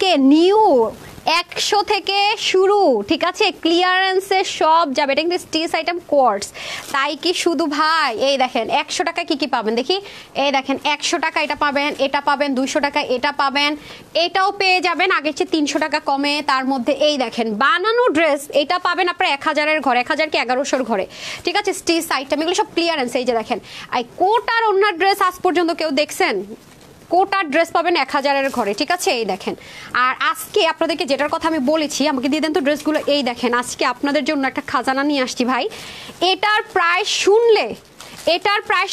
আজকে নিউ 100 থেকে শুরু, ঠিক আছে, ক্লিয়ারেন্সে সব যাবে। এটা কিন্তু স্টিচ আইটেম কোয়ার্টস, তাই কি শুধু ভাই এই দেখেন 100 টাকা কি কি পাবেন দেখি। এই দেখেন 100 টাকা এটা পাবেন, এটা পাবেন 200 টাকা, এটা পাবেন, এটাও পেয়ে যাবেন আগের চেয়ে 300 টাকা কমে। তার মধ্যে এই দেখেন বানানো ড্রেস, এটা পাবেন আপনার 1000-এর ঘরে, 1000 কি 1100-র ঘরে, ঠিক আছে, স্টিচ আইটেম, এগুলো সব ক্লিয়ারেন্স। এই যে দেখেন এই কোটার ওনার ড্রেস আজ পর্যন্ত কেউ দেখছেন? কোটার ড্রেস পাবেন 1000-এর ঘরে, ঠিক আছে। এই দেখেন, আর আজকে আপনাদেরকে যেটার কথা আমি বলেছি, আমাকে দিয়ে দেন তো ড্রেসগুলো। এই দেখেন আজকে আপনাদের জন্য একটা খাজানা নিয়ে আসছি ভাই। এটার প্রাইস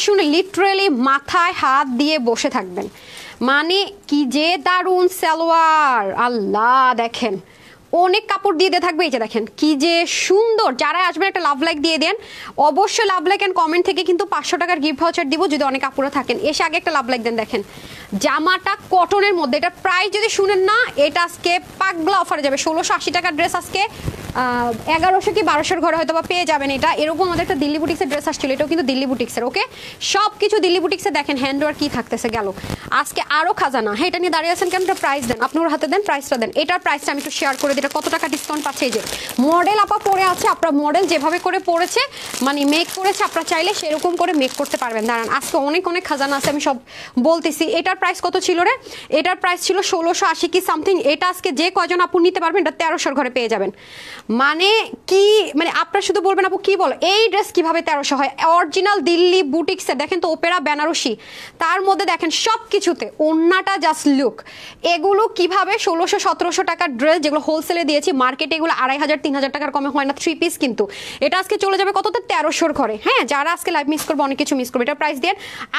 শুনলে লিটারেলি মাথায় হাত দিয়ে বসে থাকবেন। মানে কি যে দারুণ সালোয়ার, আল্লাহ দেখেন অনেক কাপড় দিয়ে থাকবে। এই যে দেখেন কি যে সুন্দর। যারা আসবেন একটা লাভ লাইক দিয়ে দেন, অবশ্যই লাভ লাইক এন্ড কমেন্ট থেকে কিন্তু 500 টাকার গিফট ভাউচার দিব যদি অনেক কাপড় থাকেন। এসে আগে একটা লাভ লাইক দেন। দেখেন জামাটা কটনের মধ্যে, এটার প্রাইস যদি শুনেন না, এটা আজকে পাগলা অফারে যাবে। 1680 টাকার ড্রেস আজকে 1100 কি 1200-এর ঘরে হয়তো বা পেয়ে যাবেন। এটা এরকম আমাদের একটা দিল্লি বুটিক্সের ড্রেস আসছিল, এটাও কিন্তু দিল্লি বুটিক্সের। ওকে, সব কিছু দিল্লি বুটিক্সে। দেখেন হ্যান্ডওয়ার কি থাকতেছে গেল আজকে আরো খাজানা। হ্যাঁ, এটা নিয়ে দাঁড়িয়ে আছেন কেন? প্রাইস দেন, আপনার হাতে দেন, প্রাইসটা দেন। এটার প্রাইসটা আমি একটু শেয়ার করে দিই, এটা কত টাকা ডিসকাউন্ট পাচ্ছে। এই যে মডেল আপা পরে আছে, আপনার মডেল যেভাবে করে পড়েছে মানে মেক করেছে, আপনারা চাইলে সেরকম করে মেক করতে পারবেন। দাঁড়ান, আজকে অনেক খাজানা আছে, আমি সব বলতেছি। এটার প্রাইস কত ছিল রে? এটার প্রাইস ছিল 1680 কি সামথিং। এটা আজকে যে কয়জন আপু নিতে পারবেন, এটা 1300-এর ঘরে পেয়ে যাবেন। মানে কি, মানে আপনারা শুধু বলবেন আপু কি বলো, এই ড্রেস কিভাবে 1300 হয়? অরিজিনাল দিল্লি বুটিক্সে দেখেন তো, ওপেরা বেনারসি, তার মধ্যে দেখেন সব কিছুতে ওন্নাটা জাস্ট লুক। এগুলো কিভাবে 1600-1700 টাকার ড্রেস, যেগুলো হোলসেলে দিয়েছি, মার্কেটে এগুলো 2500-3000 টাকার কমে হয় না, 3 পিস, কিন্তু এটা আজকে চলে যাবে কততে? 1300-এর ঘরে। হ্যাঁ, যারা আজকে লাইভ মিস করবে, অনেক কিছু মিস করবে, এটা প্রাইস দেন।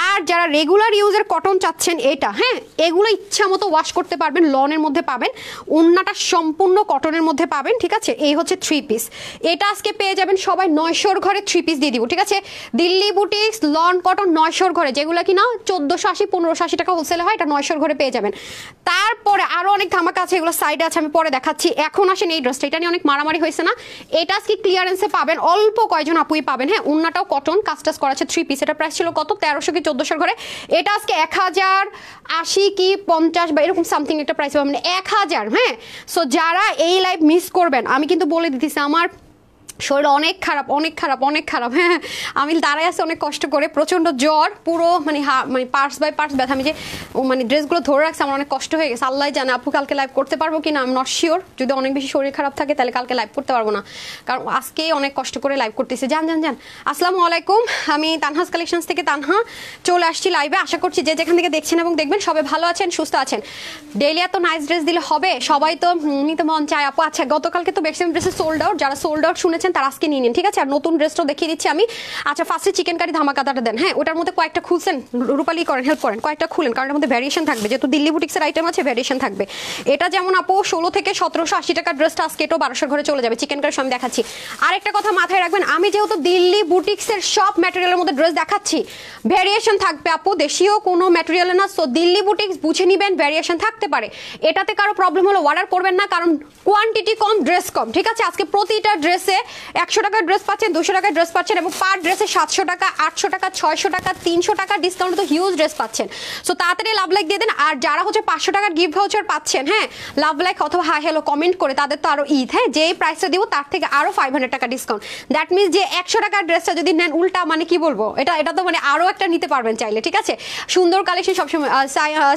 আর যারা রেগুলার ইউজের কটন চাচ্ছেন, এটা হ্যাঁ, এগুলো ইচ্ছা মতো ওয়াশ করতে পারবেন, লনের মধ্যে পাবেন, ওন্নাটা সম্পূর্ণ কটনের মধ্যে পাবেন, ঠিক আছে। এই হচ্ছে 3 পিস। এটা আজকে পেয়ে যাবেন সবাই 900-এর ঘরে 3 পিস দিয়ে দিব, ঠিক আছে। দিল্লি বুটিক্স লন কটন 900-এর ঘরে, যেগুলো কিনা 1480-1580 টাকা হোলসেলে হয়, এটা 900-এর ঘরে পেয়ে যাবেন। তারপরে আরো অনেক ধামাকা আছে, এগুলো সাইডে আছে, আমি পরে দেখাচ্ছি। এখন আসেন এই ড্রেসটা, এটা নিয়ে অনেক মারামারি হয়েছে না, এটা আজকে ক্লিয়ারেন্সে পাবেন, অল্প কয়জন আপুই পাবেন। হ্যাঁ, ওন্নাটাও কটন, কাস্টাস করা আছে, 3 পিস। এটা প্রাইস ছিল কত? 1300 কি 1400-এর ঘরে। এটা আজকে 1080 কি 50 বা এরকম সামথিং একটা প্রাইস পাবেন, 1000। হ্যাঁ, সো যারা এই লাইভ মিস করবেন, আমি কিন্তু বলে দিতেছি আমার শরীর অনেক খারাপ, অনেক খারাপ, অনেক খারাপ। হ্যাঁ, আমি দাঁড়ায় আছি অনেক কষ্ট করে, প্রচন্ড জ্বর, পুরো মানে মানে পার্টস বাই পার্টস ব্যথা। আমি যে মানে ড্রেসগুলো ধরে রাখছি, আমার অনেক কষ্ট হয়ে গেছে। আল্লাহ জানে আপু কালকে লাইভ করতে পারবো কিনা, আমি নট শিওর। যদি অনেক বেশি শরীর খারাপ থাকে তাহলে কালকে লাইভ করতে পারবো না, কারণ আজকেই অনেক কষ্ট করে লাইভ করতেছি। জান আসসালামু আলাইকুম, আমি তানহাস কালেকশনস থেকে তানহা চলে আসছি লাইভে। আশা করছি যে যেখান থেকে দেখছেন এবং দেখবেন সবাই ভালো আছেন, সুস্থ আছেন। ডেইলি এত নাইস ড্রেস দিলে হবে? সবাই তো নিতে মন চায় আপু। আচ্ছা, গতকালকে তো ম্যাক্সিমাম ড্রেসে সোল্ড আউট, যারা সোল্ড আউট শুনেছেন তারা আজকে নিয়ে নিন, ঠিক আছে। আর নতুন ড্রেসটাও দেখিয়ে দিচ্ছি আমি। আচ্ছা, ফার্স্টে চিকেন কারি ধামাকাটা দেন। হ্যাঁ, ওটার মধ্যে কয়েকটা খুলছেন, রূপালি করেন, হেল্প করেন, কয়েকটা খুলেন, কারণ এর মধ্যে ভ্যারিয়েশন থাকবে, যেহেতু দিল্লি বুটিক্সের আইটেম আছে, ভ্যারিয়েশন থাকবে। এটা যেমন আপু 16 থেকে 1780 টাকার ড্রেসটা আজকে এটাও 1200-এর ঘরে চলে যাবে। চিকেন কারি আমি দেখাচ্ছি। আরেকটা কথা মাথায় রাখবেন, আমি যেহেতু দিল্লি বুটিক্সের সব ম্যাটেরিয়ালের মধ্যে ড্রেস দেখাচ্ছি, ভ্যারিয়েশন থাকবে আপু, দেশীয় কোনো ম্যাটেরিয়াল না। সো দিল্লি বুটিক্স বুঝে নিবেন, ভ্যারিয়েশন থাকতে পারে। এটাতে কারো প্রবলেম হলো অর্ডার করবেন না, কারণ কোয়ান্টিটি কম, ড্রেস কম, ঠিক আছে। আজকে প্রতিটা ড্রেসে 100 টাকার ড্রেস পাচ্ছেন, 200 টাকার ড্রেস পাচ্ছেন, এবং পার ড্রেসে 700 টাকা, 800 টাকা, 600 টাকা, 300 টাকা ডিসকাউন্ট, তো হিউজ ড্রেস পাচ্ছেন। সো তাড়াতাড়ি লাভ লাইক দিয়ে দেন। আর যারা হচ্ছে 500 টাকার গিফট ভাউচার পাচ্ছেন, হ্যাঁ, লাভ লাইক অথবা হাই হ্যালো কমেন্ট করে, তাদের তো আরো ঈদ। হ্যাঁ, যেই প্রাইসটা দিব তার থেকে আরো 500 টাকা ডিসকাউন্ট। দ্যাট মিনস যে 100 টাকার ড্রেসটা যদি নেন, উল্টা মানে কি বলবো, এটা তো মানে আরো একটা নিতে পারবেন চাইলে, ঠিক আছে। সুন্দর কালেকশন সবসময়।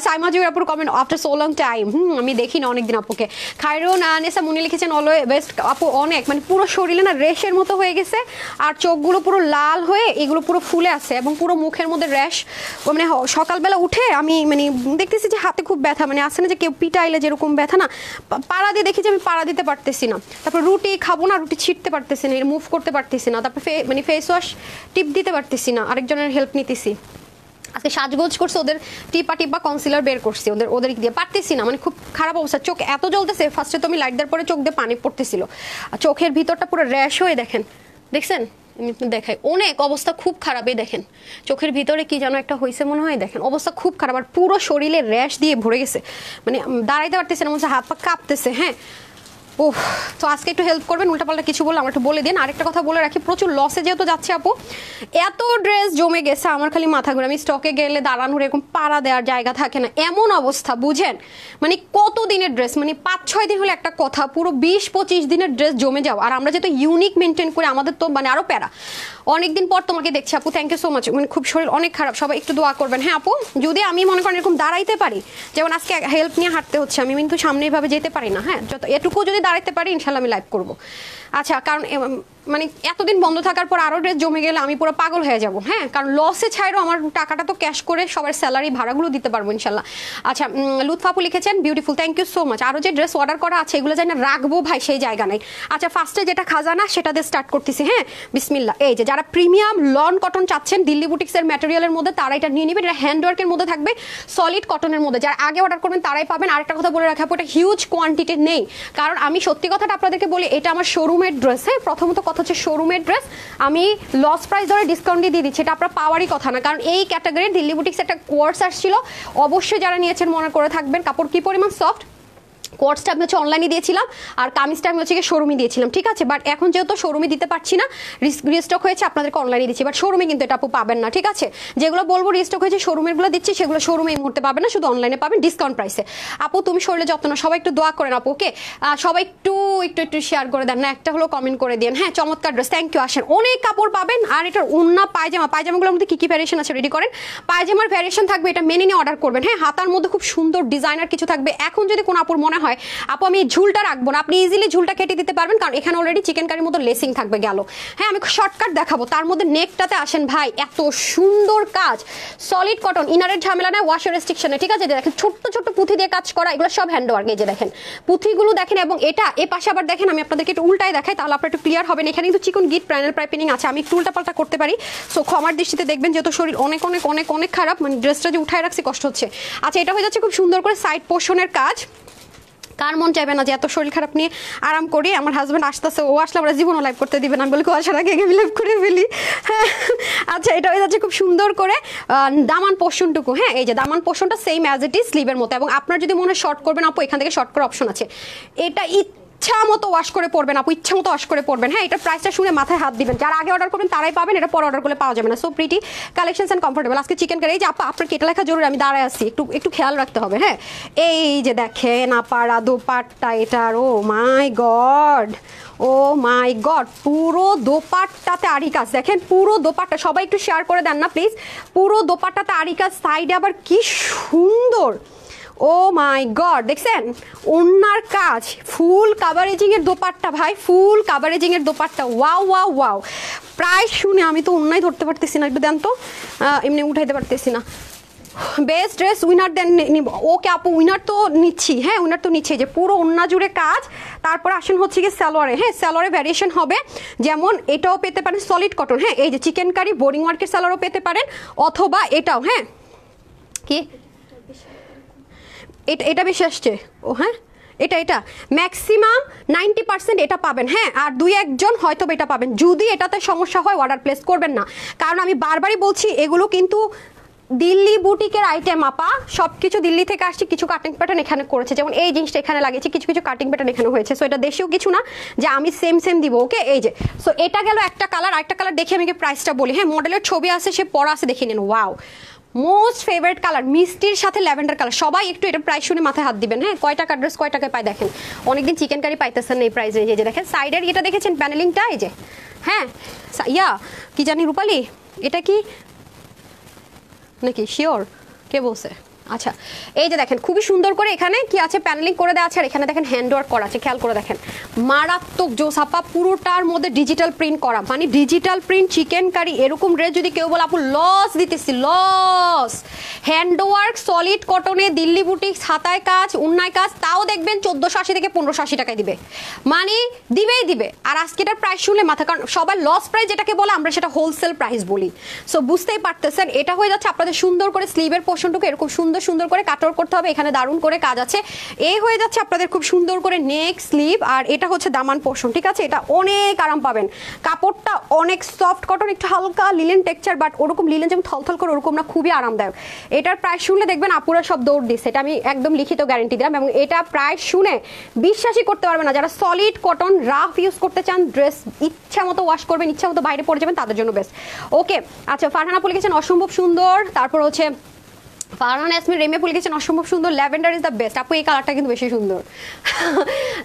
সাইমা জুর আপুর comment, after so long time. আমি দেখি না অনেকদিন আপুকে। খায়রুন নেসা মুনি লিখেছেন অলওয়ে বেস্ট আপু, অনেক মানে পুরো শরীরে না রেশের মতো হয়ে গেছে, আর চোখগুলো পুরো লাল হয়ে এগুলো পুরো ফুলে আছে, এবং পুরো মুখের মধ্যে র্যাশ। মানে সকালবেলা উঠে আমি মানে দেখতেছি যে হাতে খুব ব্যথা, মানে আসে না যে কেউ পিটাইলে যেরকম ব্যথা না, পাড়া দিয়ে দেখি যে আমি পাড়া দিতে পারতেছি না। তারপর রুটি খাবো না, রুটি ছিটতে পারতেছি না, মুভ করতে পারতেছি না। তারপর মানে ফেস ওয়াশ টিপ দিতে পারতেছি না, আরেকজনের হেল্প নিতেছি। আজকে সাজগোজ করছে, ওদের টিপা কনসিলার বের করছি, ওদের দিয়ে পারতেছি না, মানে খুব খারাপ অবস্থা। চোখ এত জ্বলতেছে, ফার্স্টে তো আমি লাইট দেওয়ার পরে চোখ দিয়ে পানি পড়তেছিল, আর চোখের ভিতরটা পুরো র্যাশ হয়ে, দেখছেন দেখাই, অনেক অবস্থা খুব খারাপ। এই দেখেন চোখের ভিতরে কি যেন একটা হয়েছে মনে হয়, দেখেন অবস্থা খুব খারাপ, আর পুরো শরীরে র্যাশ দিয়ে ভরে গেছে, মানে দাঁড়াইতে পারতেছে না, মনে হচ্ছে হাত পা কাঁপতেছে। হ্যাঁ, ও তো আজকে একটু হেল্প করবেন, উল্টাপাল্টা কিছু বললে আমার একটু বলে দিন। আরেকটা কথা বলে রাখি, প্রচুর লসে যেহেতু যাচ্ছে আপু, এত ড্রেস জমে গেছে আমার খালি মাথা ঘুরে। আমি স্টকে গেলে দাঁড়ানোর এরকম পাড়া দেওয়ার জায়গা থাকে না, এমন অবস্থা বুঝেন। মানে কত দিনের ড্রেস, মানে 5-6 দিন হলে একটা কথা, পুরো 20-25 দিনের ড্রেস জমে যাও। আর আমরা যেহেতু ইউনিক মেনটেন করে, আমাদের তো মানে আরো প্যারা। অনেকদিন পর তোমাকে দেখছি আপু, থ্যাংক ইউ সো মাচ। মানে খুব শরীর অনেক খারাপ, সবাই একটু দোয়া করবেন। হ্যাঁ আপু, যদি আমি মনে করেন এরকম দাঁড়াইতে পারি, যেমন আজকে হেল্প নিয়ে হাঁটতে হচ্ছে, আমি কিন্তু সামনে এইভাবে যেতে পারি না। হ্যাঁ, যত এটুকু যদি দাঁড়াইতে পারি ইনশাল্লাহ আমি লাইভ করবো। আচ্ছা, কারণ মানে এতদিন বন্ধ থাকার পর আরও ড্রেস জমে গেলে আমি পুরো পাগল হয়ে যাব। হ্যাঁ, কারণ লসে ছাড়ো, আমার টাকাটা তো ক্যাশ করে সবার স্যালারি ভাড়াগুলো দিতে পারবো ইনশাল্লাহ। আচ্ছা, লুৎফাপু লিখেছেন beautiful, thank you so much. আরও যে ড্রেস অর্ডার করা আছে এগুলো জানি না রাখবো ভাই, সেই জায়গা নাই। আচ্ছা, ফার্স্টে যেটা খাজানা সেটা দিয়ে স্টার্ট করতেছি। হ্যাঁ, বিসমিল্লাহ। এই যে যারা প্রিমিয়াম লন কটন চাচ্ছেন দিল্লি বুটিক্সের ম্যাটেরিয়ালের মধ্যে, তারা এটা নিয়ে নেবেন। এটা হ্যান্ডওয়ার্কের মধ্যে থাকবে, সলিড কটনের মধ্যে। যারা আগে অর্ডার করবেন তারাই পাবেন। আরেকটা কথা বলে রাখা, এটা হিউজ কোয়ান্টিটি নেই, কারণ আমি সত্যি কথাটা আপনাদেরকে বলি, এটা আমার শোরুমের ড্রেস। হ্যাঁ, প্রথমত কথা হচ্ছে শোরুমের ড্রেস, আমি লস প্রাইস ধরে ডিসকাউন্ট দিয়ে দিচ্ছি, এটা আপনার পাওয়ারই কথা না। কারণ এই ক্যাটাগরির দিল্লি বুটিক্স একটা কোর্স আসছিল, অবশ্যই যারা নিয়েছেন মনে করে থাকবেন কাপড় কি পরিমাণ সফট। কোর্সটা আমি হচ্ছে অনলাইনে দিয়েছিলাম, আর কামিজটা আমি হচ্ছে শোরুমে দিয়েছিলাম, ঠিক আছে। বাট এখন যেহেতু শোরুমে দিতে পারছি না, রিস্টক হয়েছে, আপনাদেরকে অনলাইনে দিচ্ছি। বাট শোরুমে কিন্তু এটা আপু পাবেন না, ঠিক আছে। যেগুলো বলবো রিস্টক হয়েছে শোরুমেরগুলো দিচ্ছি, সেগুলো শোরুমে এই মুহূর্তে পাবেন না, শুধু অনলাইনে পাবেন ডিসকাউন্ট প্রাইসে। আপু তুমি শরীরে যত্ন না, সবাই একটু দোয়া করেন আপু, ওকে। সবাই একটু একটু একটু শেয়ার করে দেন না, একটা হলো কমেন্ট করে দেন। হ্যাঁ, চমৎকার ড্রেস, থ্যাংক ইউ। আসেন, অনেক কাপড় পাবেন। আর এটার উন্না পায়জামাগুলোর মধ্যে কি কি ভ্যারিয়েশন আছে রেডি করেন। পায়জামার ভ্যারিয়েশন থাকবে, এটা মেনে নিয়ে অর্ডার করবেন। হ্যাঁ, হাতার মধ্যে খুব সুন্দর ডিজাইনার কিছু থাকবে। এখন যদি কোনো আপুর মনে হয় আপু আমি ঝুলটা রাখবো না, আপনি ইজিলি ঝুলটা কেটে দিতে পারবেন, কারণ এখানে অলরেডি চিকেন কারির মতো লেসিং থাকবে গেল। হ্যাঁ, আমি শর্টকাট দেখাবো। তার মধ্যে নেকটাতে আসেন ভাই, এত সুন্দর কাজ, সলিড কটন, ইনারের ঝামেলা না, ওয়াশ রেস্ট্রিকশনে, ঠিক আছে। দেখেন ছোট্ট ছোট্ট পুঁথি দিয়ে কাজ করা, এগুলো সব হ্যান্ডওয়ার্ক। এই যে দেখেন পুঁথিগুলো দেখেন, এবং এটা এ পাশে আবার দেখেন, আমি আপনাদেরকে একটু উল্টায় দেখাই, তাহলে আপনার একটু ক্লিয়ার হবেন। এখানে কিন্তু চিকন গিট প্যানেল পাইপিং আছে, আমি একটু উল্টাপাল্টা করতে পারি, সো ক্ষমার দৃষ্টিতে দেখবেন, যেহেতু শরীর অনেক অনেক অনেক অনেক খারাপ, মানে ড্রেসটা যে উঠায় রাখছি কষ্ট হচ্ছে। আচ্ছা, এটা হয়ে যাচ্ছে খুব সুন্দর করে সাইড পোর্শনের কাজ। কার মন চাইবে না যে এত শরীর খারাপ নিয়ে আরাম করি। আমার হাজব্যান্ড আসতেছে, ও আসলে আমরা জীবনও লাইভ করতে দিবেন, আমি বলি আসার আগে আমি লাইভ করে ফেলি। হ্যাঁ, আচ্ছা, এটা হয়ে যাচ্ছে খুব সুন্দর করে দামান পোর্শনটুকু। হ্যাঁ, এই যে দামান পোর্শনটা সেম অ্যাজ ইট ইজ স্লিভের মতো, এবং আপনার যদি মনে হয় শর্ট করবেন আপু, এখান থেকে শর্ট করার অপশন আছে। এটা ইচ্ছা মতো ওয়াশ করে পড়বেন আপু, ইচ্ছা মতো ওয়াশ করে পড়বেন। হ্যাঁ, এটা প্রাইসটা শুনে মাথায় হাত দিবেন, যারা আগে অর্ডার করবেন তারাই পাবেন, এটা পরে অর্ডার করলে পাওয়া যাবে না। So pretty collections and comfortable. আজকে চিকেন কারি, এই যে আপা আপনার কেটে লেখা জরুরি, আমি দাঁড়ায় আসছি, একটু একটু খেয়াল রাখতে হবে। হ্যাঁ, এই যে দেখেন আপারা দোপাট্টা এটার, ও মাই গড, ও মাই গড, পুরো দোপাট্টাতে আরি কাজ। দেখেন পুরো দোপাট্টা, সবাই একটু শেয়ার করে দেন না প্লিজ। পুরো দোপাট্টাতে আরি কাজ, সাইডে আবার কি সুন্দর, ও মাই গড, দেখছেন ওন্নার কাজ, ফুল কাভারেজিং এর দোপাট্টা ভাই, ফুল কাভারেজিং এর dupatta, wow wow wow. Price শুনে আমি তো ওন্নাই ধরতে পারতেছি না, একটু দেন তো, এমনি উঠাইতে পারতেছি না। বেস্ট ড্রেস উইনার দেন নিব, ওকে আপু উইনার তো নিচ্ছি। হ্যাঁ, উইনার তো নিচ্ছে, যে পুরো ওন্না জুড়ে কাজ। তারপর আসেন হচ্ছে কি সালোয়ারে। হ্যাঁ, সালোয়ারে ভ্যারিয়েশন হবে, যেমন এটাও পেতে পারেন সলিড কটন। হ্যাঁ, এই যে চিকেন কারি বোরিং ওয়ার্কের সালোয়ারও পেতে পারেন, অথবা এটাও। হ্যাঁ, কি এটা বেশি আসছে, ও হ্যাঁ, এটা ম্যাক্সিমাম 90% এটা পাবেন। হ্যাঁ, আর 2-1 হয়তো এটা পাবেন। যদি এটাতে সমস্যা হয় অর্ডার প্লেস করবেন না, কারণ আমি বারবারই বলছি এগুলো কিন্তু দিল্লি বুটিকের আইটেম আপা, সবকিছু দিল্লি থেকে আসছে, কিছু কাটিং প্যাটার্ন এখানে করেছে, যেমন এই জিনিসটা এখানে লাগিয়েছে, কিছু কিছু কাটিং প্যাটার্ন এখানে হয়েছে। সো এটা দেশীয় কিছু না যে আমি সেম দিব, ওকে। এই যে সো এটা গেল একটা কালার, আরেকটা কালার দেখে আমি প্রাইসটা বলি। হ্যাঁ, মডেলের ছবি আছে, সে পরা আছে, দেখে নিন। ওয়াও, মোস্ট ফেভারিট কালার, মিষ্টির সাথে ল্যাভেন্ডার কালার। সবাই একটু এটা প্রাইস শুনে মাথায় হাত দিবেন। হ্যাঁ, কয় টাকা ড্রেস কয় টাকায় পায় দেখেন। অনেকদিন চিকেন কারি পাইতেছেন এই প্রাইসে। এই যে দেখেন সাইডের এটা দেখেছেন প্যানেলিংটা, এই যে হ্যাঁ, ইয়া কি জানি রূপালি, এটা কি নাকি শিওর, কে বলছে? আচ্ছা, এই যে দেখেন খুবই সুন্দর করে এখানে কি আছে, প্যানেলিং করে দেওয়া আছে, আর এখানে দেখেন হ্যান্ডওয়ার্ক করা আছে, খেয়াল করে দেখেন, মারাত্মক জোস আপা। পুরোটার মধ্যে ডিজিটাল প্রিন্ট করা, মানে ডিজিটাল প্রিন্ট চিকেন কারি। এরকম ড্রেস যদি কেউ বলে আপু লস দিতেছি, লস। হ্যান্ডওয়ার্ক সলিড কটনে দিল্লি বুটিক্স, হাতায় কাজ, উন্নায় কাজ, তাও দেখবেন 1480 থেকে 1580 টাকায় দিবে, মানে দিবেই দিবে। আর আজকে এটার প্রাইস শুনলে মাথা, কারণ সবাই লস প্রাইস যেটাকে বলে আমরা সেটা হোলসেল প্রাইস বলি। সো বুঝতেই পারতেছেন, এটা হয়ে যাচ্ছে আপনাদের সুন্দর করে স্লিভের পোর্শনটুকু এরকম সুন্দর সুন্দর সুন্দর করে কাটওয়ার্ক করতে হবে, এখানে দারুণ করে কাজ আছে। এই হয়ে যাচ্ছে আপনাদের খুব সুন্দর করে নেক স্লিভ, আর এটা হচ্ছে দামান পোর্শন, ঠিক আছে? এটা অনেক আরাম পাবেন, কাপড়টা অনেক সফট কটন, একটু হালকা লিলেন টেক্সচার, বাট ওরকম লিলেন যেমন থলথল করে ওরকম না, খুবই আরামদায়ক। এটার প্রাইস শুনলে দেখবেন আপুরা সব দৌড় দিচ্ছে, এটা আমি একদম লিখিত গ্যারেন্টি দিলাম। এবং এটা প্রাইস শুনে বিশ্বাসই করতে পারবে না, যারা সলিড কটন রাফ ইউজ করতে চান, ড্রেস ইচ্ছা মতো ওয়াশ করবেন, ইচ্ছা মতো বাইরে পড়ে যাবেন, তাদের জন্য বেস্ট। ওকে, আচ্ছা ফারহান আপু লিখেছেন অসম্ভব সুন্দর, তারপর হচ্ছে ফারহান ইয়াসমিন রেমে ফুল লিখেছেন অসম্ভব সুন্দর, ল্যাভেন্ডার ইজ দ্য বেস্ট। আপু এই কালারটা কিন্তু বেশি সুন্দর।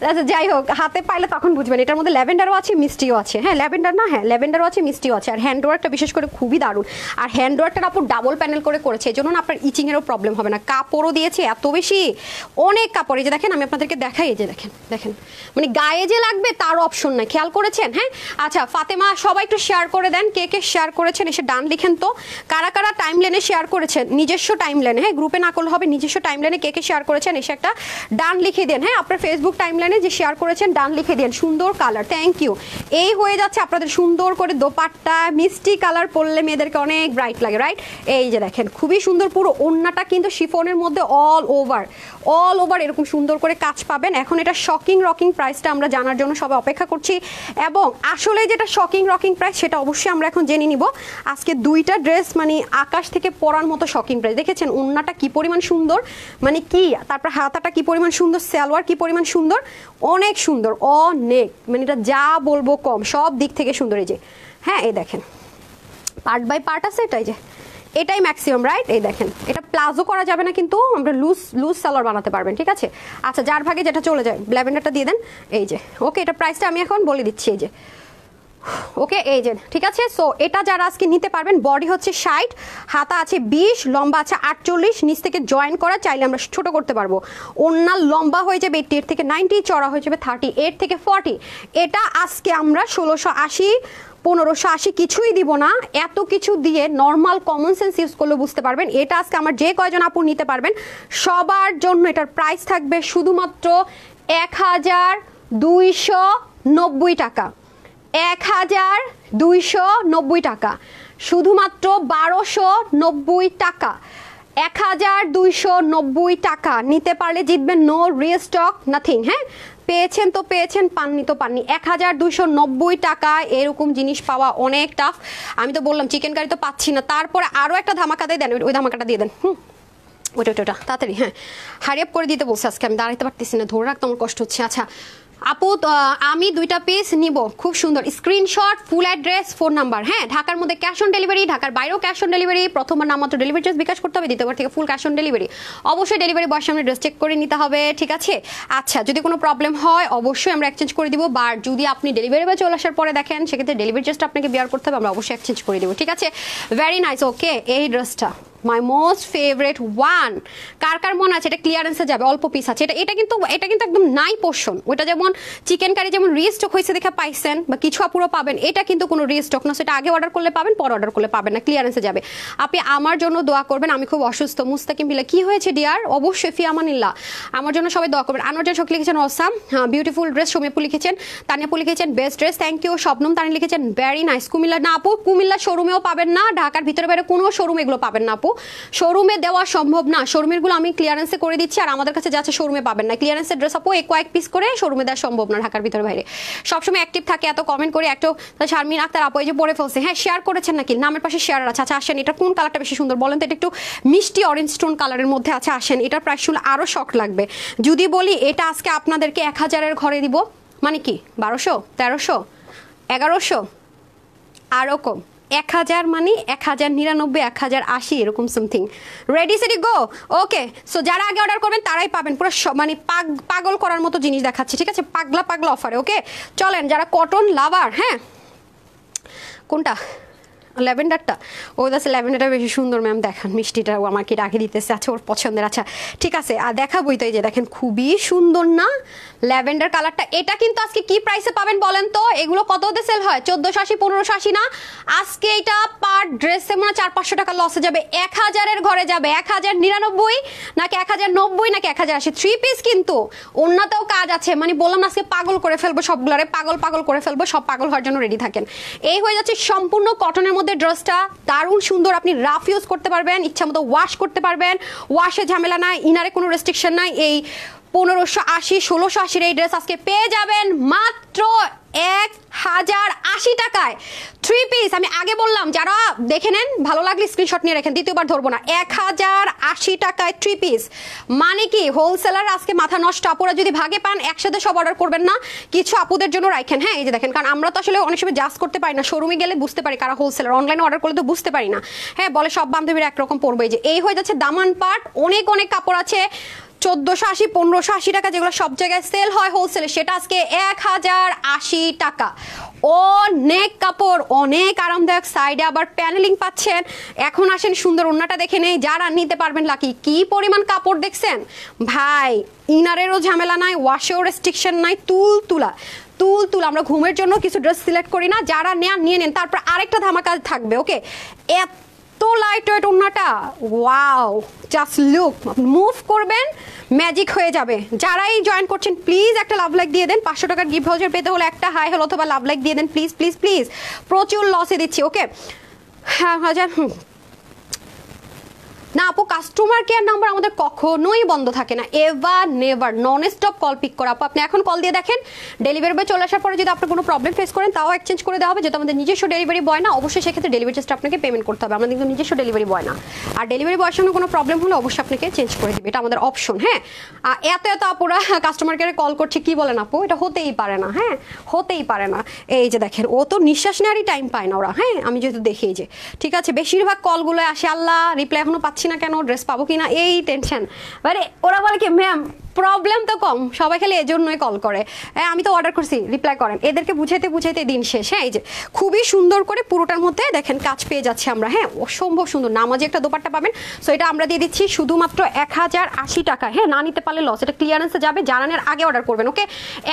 আচ্ছা যাই হোক, হাতে পাইলে তখন বুঝবেন, এটার মধ্যে ল্যাভেন্ডারও আছে মিষ্টিও আছে। হ্যাঁ ল্যাভেন্ডার না, হ্যাঁ ল্যাভেন্ডারও আছে মিষ্টিও আছে। আর হ্যান্ডওয়ার্কটা বিশেষ করে খুবই দারুণ, আর হ্যান্ডওয়ার্কটা আপু ডাবল প্যানেল করে করেছে, এই জন্য আপনার ইচিংয়েরও প্রবলেম হবে না। কাপড়ও দিয়েছে এত বেশি, অনেক কাপড়। এই যে দেখেন, আমি আপনাদেরকে দেখাই, এই যে দেখেন দেখেন, মানে গায়ে যে লাগবে তার অপশন নাই, খেয়াল করেছেন? হ্যাঁ আচ্ছা ফাতেমা, সবাই একটু শেয়ার করে দেন, কে কে শেয়ার করেছেন এসে ডান লিখেন তো, কারা কারা টাইম লাইনে শেয়ার করেছেন, নিজস্ব টাইম লাইনে, হ্যাঁ গ্রুপে না করলে হবে, নিজস্ব টাইম লাইনে কে কে শেয়ার করেছেন এসে একটা ডান লিখে দেন। হ্যাঁ আপনার ফেসবুক টাইম লাইনে যে শেয়ার করেছেন ডান লিখে দেন। সুন্দর কালার, থ্যাংক ইউ। এই হয়ে যাচ্ছে আপনাদের সুন্দর করে দোপাট্টা, মিষ্টি কালার পরলে মেয়েদেরকে অনেক ব্রাইট লাগে, রাইট? এই যে দেখেন খুবই সুন্দর, পুরো ওড়নাটা কিন্তু শিফনের মধ্যে অল ওভার এরকম সুন্দর করে কাজ পাবেন। এখন এটা শকিং রকিং প্রাইসটা আমরা জানার জন্য সবাই অপেক্ষা করছি, এবং আসলে যেটা শকিং রকিং প্রাইস সেটা অবশ্যই আমরা এখন জেনে নিব। আজকে দুইটা ড্রেস মানে আকাশ থেকে পড়ার মতো শকিং প্রাইস। দেখেছেন ওড়নাটা কি পরিমাণ সুন্দর, মানে কি, তারপর হাতাটা কি পরিমাণ সুন্দর, সালোয়ার কি পরিমাণ সুন্দর, অনেক সুন্দর, অনেক, মানে এটা যা বলবো কম, সব দিক থেকে সুন্দর। এই যে হ্যাঁ এই দেখেন পার্ট বাই পার্ট আছে, এটাই যে এটাই ম্যাক্সিমাম, রাইট? এই দেখেন এটা প্লাজো করা যাবে না, কিন্তু আমরা লুজ সালোয়ার বানাতে পারবেন, ঠিক আছে? আচ্ছা যার ভাগে যেটা চলে যায়, ল্যাভেন্ডারটা দিয়ে দেন। এই যে ওকে, এটা প্রাইসটা আমি এখন বলে দিচ্ছি, এই যে ওকে, এই যে ঠিক আছে। সো এটা যারা আজকে নিতে পারবেন, বডি হচ্ছে 60, হাতা আছে 20, লম্বা আছে 48, নিচ থেকে জয়েন করা, চাইলে আমরা ছোট করতে পারবো। ওড়না লম্বা হয়ে যাবে 80 থেকে 90, চড়া হয়ে যাবে 38 থেকে 40। এটা আজকে আমরা 1680 1580 কিছুই দিব না, এত কিছু দিয়ে নর্মাল কমন সেন্স ইউজ করলে বুঝতে পারবেন। এটা আজকে আমার যে কয়জন আপু নিতে পারবেন সবার জন্য এটার প্রাইস থাকবে শুধুমাত্র 1290 টাকা, 1290 টাকা, শুধুমাত্র 1290 টাকা, 1290 টাকা। নিতে পারলে জিতবেন, নো রিস্টক নাথিং। হ্যাঁ পেয়েছেন তো পেয়েছেন, পাননি তো পাননি। 1290 টাকা এরকম জিনিস পাওয়া অনেক টাফ। আমি তো বললাম চিকেন কারি তো পাচ্ছি না, তারপরে আরও একটা ধামাকা দিয়ে দেন, ওই ধামাকাটা দিয়ে দেন। ওটা তাড়াতাড়ি, হ্যাঁ হারিয়াপ করে দিতে বলছে আজকে, আমি দাঁড়াইতে পারতেছি না, ধরে রাখতে আমার কষ্ট হচ্ছে। আচ্ছা আপু আমি 2টা পিস নিব, খুব সুন্দর, screenshot, full address, phone number. হ্যাঁ ঢাকার মধ্যে ক্যাশ অন ডেলিভারি, ঢাকার বাইরেও ক্যাশ অন ডেলিভারি। প্রথমবার নাম মাত্র ডেলিভারি চার্জ বিকাশ করতে হবে, দ্বিতীয়বার থেকে ফুল ক্যাশ অন ডেলিভারি। অবশ্যই ডেলিভারি বয়ের সামনে ড্রেস চেক করে নিতে হবে, ঠিক আছে? আচ্ছা যদি কোনো প্রবলেম হয় অবশ্যই আমরা এক্সচেঞ্জ করে দিব, বা যদি আপনি ডেলিভারি বয় চলে আসার পরে দেখেন সেক্ষেত্রে ডেলিভারি চার্জটা আপনাকে বিয়ার করতে হবে, আমরা অবশ্যই এক্সচেঞ্জ করে দেবো, ঠিক আছে? Very nice. ওকে, এই ড্রেসটা মাই মোস্ট ফেভারিট ওয়ান, কার কার মনে আছে এটা ক্লিয়ারেন্সে যাবে, অল্প পিস আছে। এটা কিন্তু একদম নাই পোর্শন। ওইটা যেমন চিকেন কারি যেমন রিস্টক হয়েছে দেখে পাইছেন, বা কিছু আপুরো পাবেন, এটা কিন্তু কোনো রিস্টক না, সেটা আগে অর্ডার করলে পাবেন, পরে অর্ডার করলে পাবেন না, ক্লিয়ারেন্সে যাবে। আপনি আমার জন্য দোয়া করবেন, আমি খুব অসুস্থ। মুস্তাকিম বিলা কি হয়েছে ডিয়ার? অবশ্যই ফিয়ামানিল্লাহ, আমার জন্য সবাই দোয়া করবেন। আনোয়ার শোক লিখেছেন অসাম, হ্যাঁ বিউটিফুল ড্রেস। সৌম্যপু লিখেছেন, তানিয়াপু লিখেছেন best dress, thank you. Shabnam Tani লিখেছেন ভেরি নাইস। কুমিল্লা না আপু, কুমিল্লা শোরুমেও পাবেন না, ঢাকার ভিতরে বাইরে কোনো শোরুমে এগুলো পাবেন না আপু, শোরুমে দেওয়া সম্ভব না। শোরুমের গুলো আমি ক্লিয়ারেন্সে করে দিচ্ছি, আর আমাদের কাছে যাচ্ছে শোরুমে পাবেন না। ক্লিয়ারেন্সের ড্রেস আপু কয়েক পিস করে শোরুমে দেওয়া সম্ভব না, ঢাকার ভিতরে বাইরে। সবসময় অ্যাক্টিভ থাকে, এত কমেন্ট করে একটা শারমিন আক্তার আপু এই যে পরে ফেলছে, হ্যাঁ শেয়ার করেছেন নাকি? নামের পাশে শেয়ার আছে। আচ্ছা আসেন, এটা কোন কালারটা বেশি সুন্দর বলেন তো? এটা একটু মিষ্টি অরেঞ্জ টোন কালারের মধ্যে আছে, আসেন। এটার প্রাইস শুনলে আরো শক লাগবে। যদি বলি এটা আজকে আপনাদেরকে 1000-এর ঘরে দিব, মানে কি 1200, 1300, 1100, আরো কম, 1000 মানে 1099, 1080 এরকম সামথিং। রেডি সেটি গো। ওকে, সো যারা আগে অর্ডার করবেন তারাই পাবেন, পুরো মানে পাগল করার মতো জিনিস দেখাচ্ছি, ঠিক আছে? পাগলা অফারে। ওকে চলেন, যারা কটন লাভার, হ্যাঁ কোনটা ল্যাভেন্ডারটা, ও দাসে ল্যাভেন্ডারটা বেশি সুন্দর ম্যাম, দেখান মিষ্টিটা ও আমাকে ডাকে দিতেছে। আচ্ছা ওর পছন্দের, আচ্ছা ঠিক আছে, আর দেখাবোই তো। এই যে দেখেন খুবই সুন্দর না ল্যাভেন্ডার কালারটা? এটা কিন্তু আজকে কি প্রাইসে পাবেন বলেন তো? এগুলো কততে সেল হয়? 1480, 1580 না? আজকে এটা পার ড্রেসে মনে 400-500 টাকা লসে যাবে, 1000-এর ঘরে যাবে। 1099 নাকি 1090 নাকি 1080? 3 পিস কিন্তু, অন্যতেও কাজ আছে, মানে বললাম আজকে পাগল করে ফেলবো সবগুলারে, পাগল করে ফেলবো, সব পাগল হওয়ার জন্য রেডি থাকেন। এই হয়ে যাচ্ছে সম্পূর্ণ কটনের মধ্যে ড্রেসটা দারুণ সুন্দর, আপনি রাফ ইউজ করতে পারবেন, ইচ্ছা মতো ওয়াশ করতে পারবেন, ওয়াশে ঝামেলা নাই, ইনারে কোনো রেস্ট্রিকশন নাই। এই 1580 1680 এই ড্রেস আজকে পেয়ে যাবেন মাত্র 1080 টাকায়। 3 পিস আমি আগে বললাম, যারা দেখে নেন ভালো লাগলে স্ক্রিনশট নিয়ে রাখেন, দ্বিতীয়বার ধরবো না। 1080 টাকায় 3 পিস, মানে কি হোলসেলার আজকে মাথা নষ্ট। আপুরা যদি ভাগে পান একসাথে সব অর্ডার করবেন না, কিছু আপুদের জন্য রাখেন। হ্যাঁ এই যে দেখেন, কারণ আমরা তো আসলে অনেক সময় জাজ করতে পারি না, শোরুমে গেলে বুঝতে পারি কারা হোলসেলার, অনলাইনে অর্ডার করলে তো বুঝতে পারি না। হ্যাঁ বলে সব বান্ধবীরা একরকম পড়বে। যে এই হয়ে যাচ্ছে দামান পাট, অনেক অনেক কাপড় আছে 1480 1580 টাকা, যেগুলো সব জায়গায় সেল হয় হোলসেলে, সেটা আজকে 1080 টাকা। অনেক কাপড়, অনেক আরামদায়ক, সাইডে আবার প্যানেলিং পাচ্ছেন। এখন আসেন সুন্দর ওন্নাটা দেখে নেই, যারা নিতে পারবেন লাকি। কি পরিমাণ কাপড় দেখছেন ভাই, ইনারেরও ঝামেলা নাই, ওয়াশেও রেস্ট্রিকশন নাই, তুলা। আমরা ঘুমের জন্য কিছু ড্রেস সিলেক্ট করি না, যারা নেন নিয়ে নেন। তারপর আরেকটা ধামাকা থাকবে, ওকে। এত লাইট ওয়েট ওন্নাটা, ওয়াও, জাস্ট লুক, মুভ করবেন ম্যাজিক হয়ে যাবে। যারাই জয়েন করছেন প্লিজ একটা লাভ লাইক দিয়ে দেন। 500 টাকার গিফট ভাউচার পেতে হলে একটা হাই হল অথবা লাভ লাইক দিয়ে দেন প্লিজ প্লিজ প্লিজ। প্রচুর লসে দিচ্ছি, ওকে। হ্যাঁ হাজার না আপু, কাস্টমার কেয়ার নাম্বার আমাদের কখনোই বন্ধ থাকে না, ever never, non stop call pick করা। আপু আপনি এখন কল দিয়ে দেখেন, ডেলিভারি বয় চলে আসার পরে যদি আপনি কোনো প্রবলেম ফেস করেন তাও এক্সচেঞ্জ করে দেওয়া হবে। যেহেতু আমাদের নিজস্ব ডেলিভারি বয় না, অবশ্যই সেক্ষেত্রে ডেলিভারি চার্জটা আপনাকে পেমেন্ট করতে হবে। আমাদের কিন্তু নিজস্ব ডেলিভারি বয় না, আর ডেলিভারি বয়ের সঙ্গে কোনো প্রবলেম হলে অবশ্যই আপনাকে চেঞ্জ করে দিবে, এটা আমাদের অপশন। হ্যাঁ এত আপুরা কাস্টমার কেয়ারে কল করছে, কি বলেন আপু, এটা হতেই পারে না। হ্যাঁ হতেই পারে না। এই যে দেখেন, ও তো নিঃশ্বাস নেওয়ারই টাইম পায় না ওরা। হ্যাঁ আমি যেহেতু দেখি, যে ঠিক আছে, বেশিরভাগ কলগুলো আসে, আল্লাহ রিপ্লাই এখনো পাচ্ছি না কেন, ড্রেস পাবো কিনা, এই টেনশন। মানে ওরা বলে কি ম্যাম প্রবলেম তো কম, সবাই খালি এজন্যই কল করে, আমি তো অর্ডার করছি রিপ্লাই করেন। এদেরকে বুঝাইতে দিন শেষ। হ্যাঁ এই যে খুবই সুন্দর করে পুরোটার মধ্যে দেখেন কাজ পেয়ে যাচ্ছে আমরা। হ্যাঁ অসম্ভব সুন্দর, নামাজি একটা দোপাট্টা পাবেন। সো এটা আমরা দিয়ে দিচ্ছি শুধুমাত্র 1080 টাকা। হ্যাঁ না নিতে পারলে লস, এটা ক্লিয়ারেন্সে যাবে, জানানোর আগে অর্ডার করবেন, ওকে।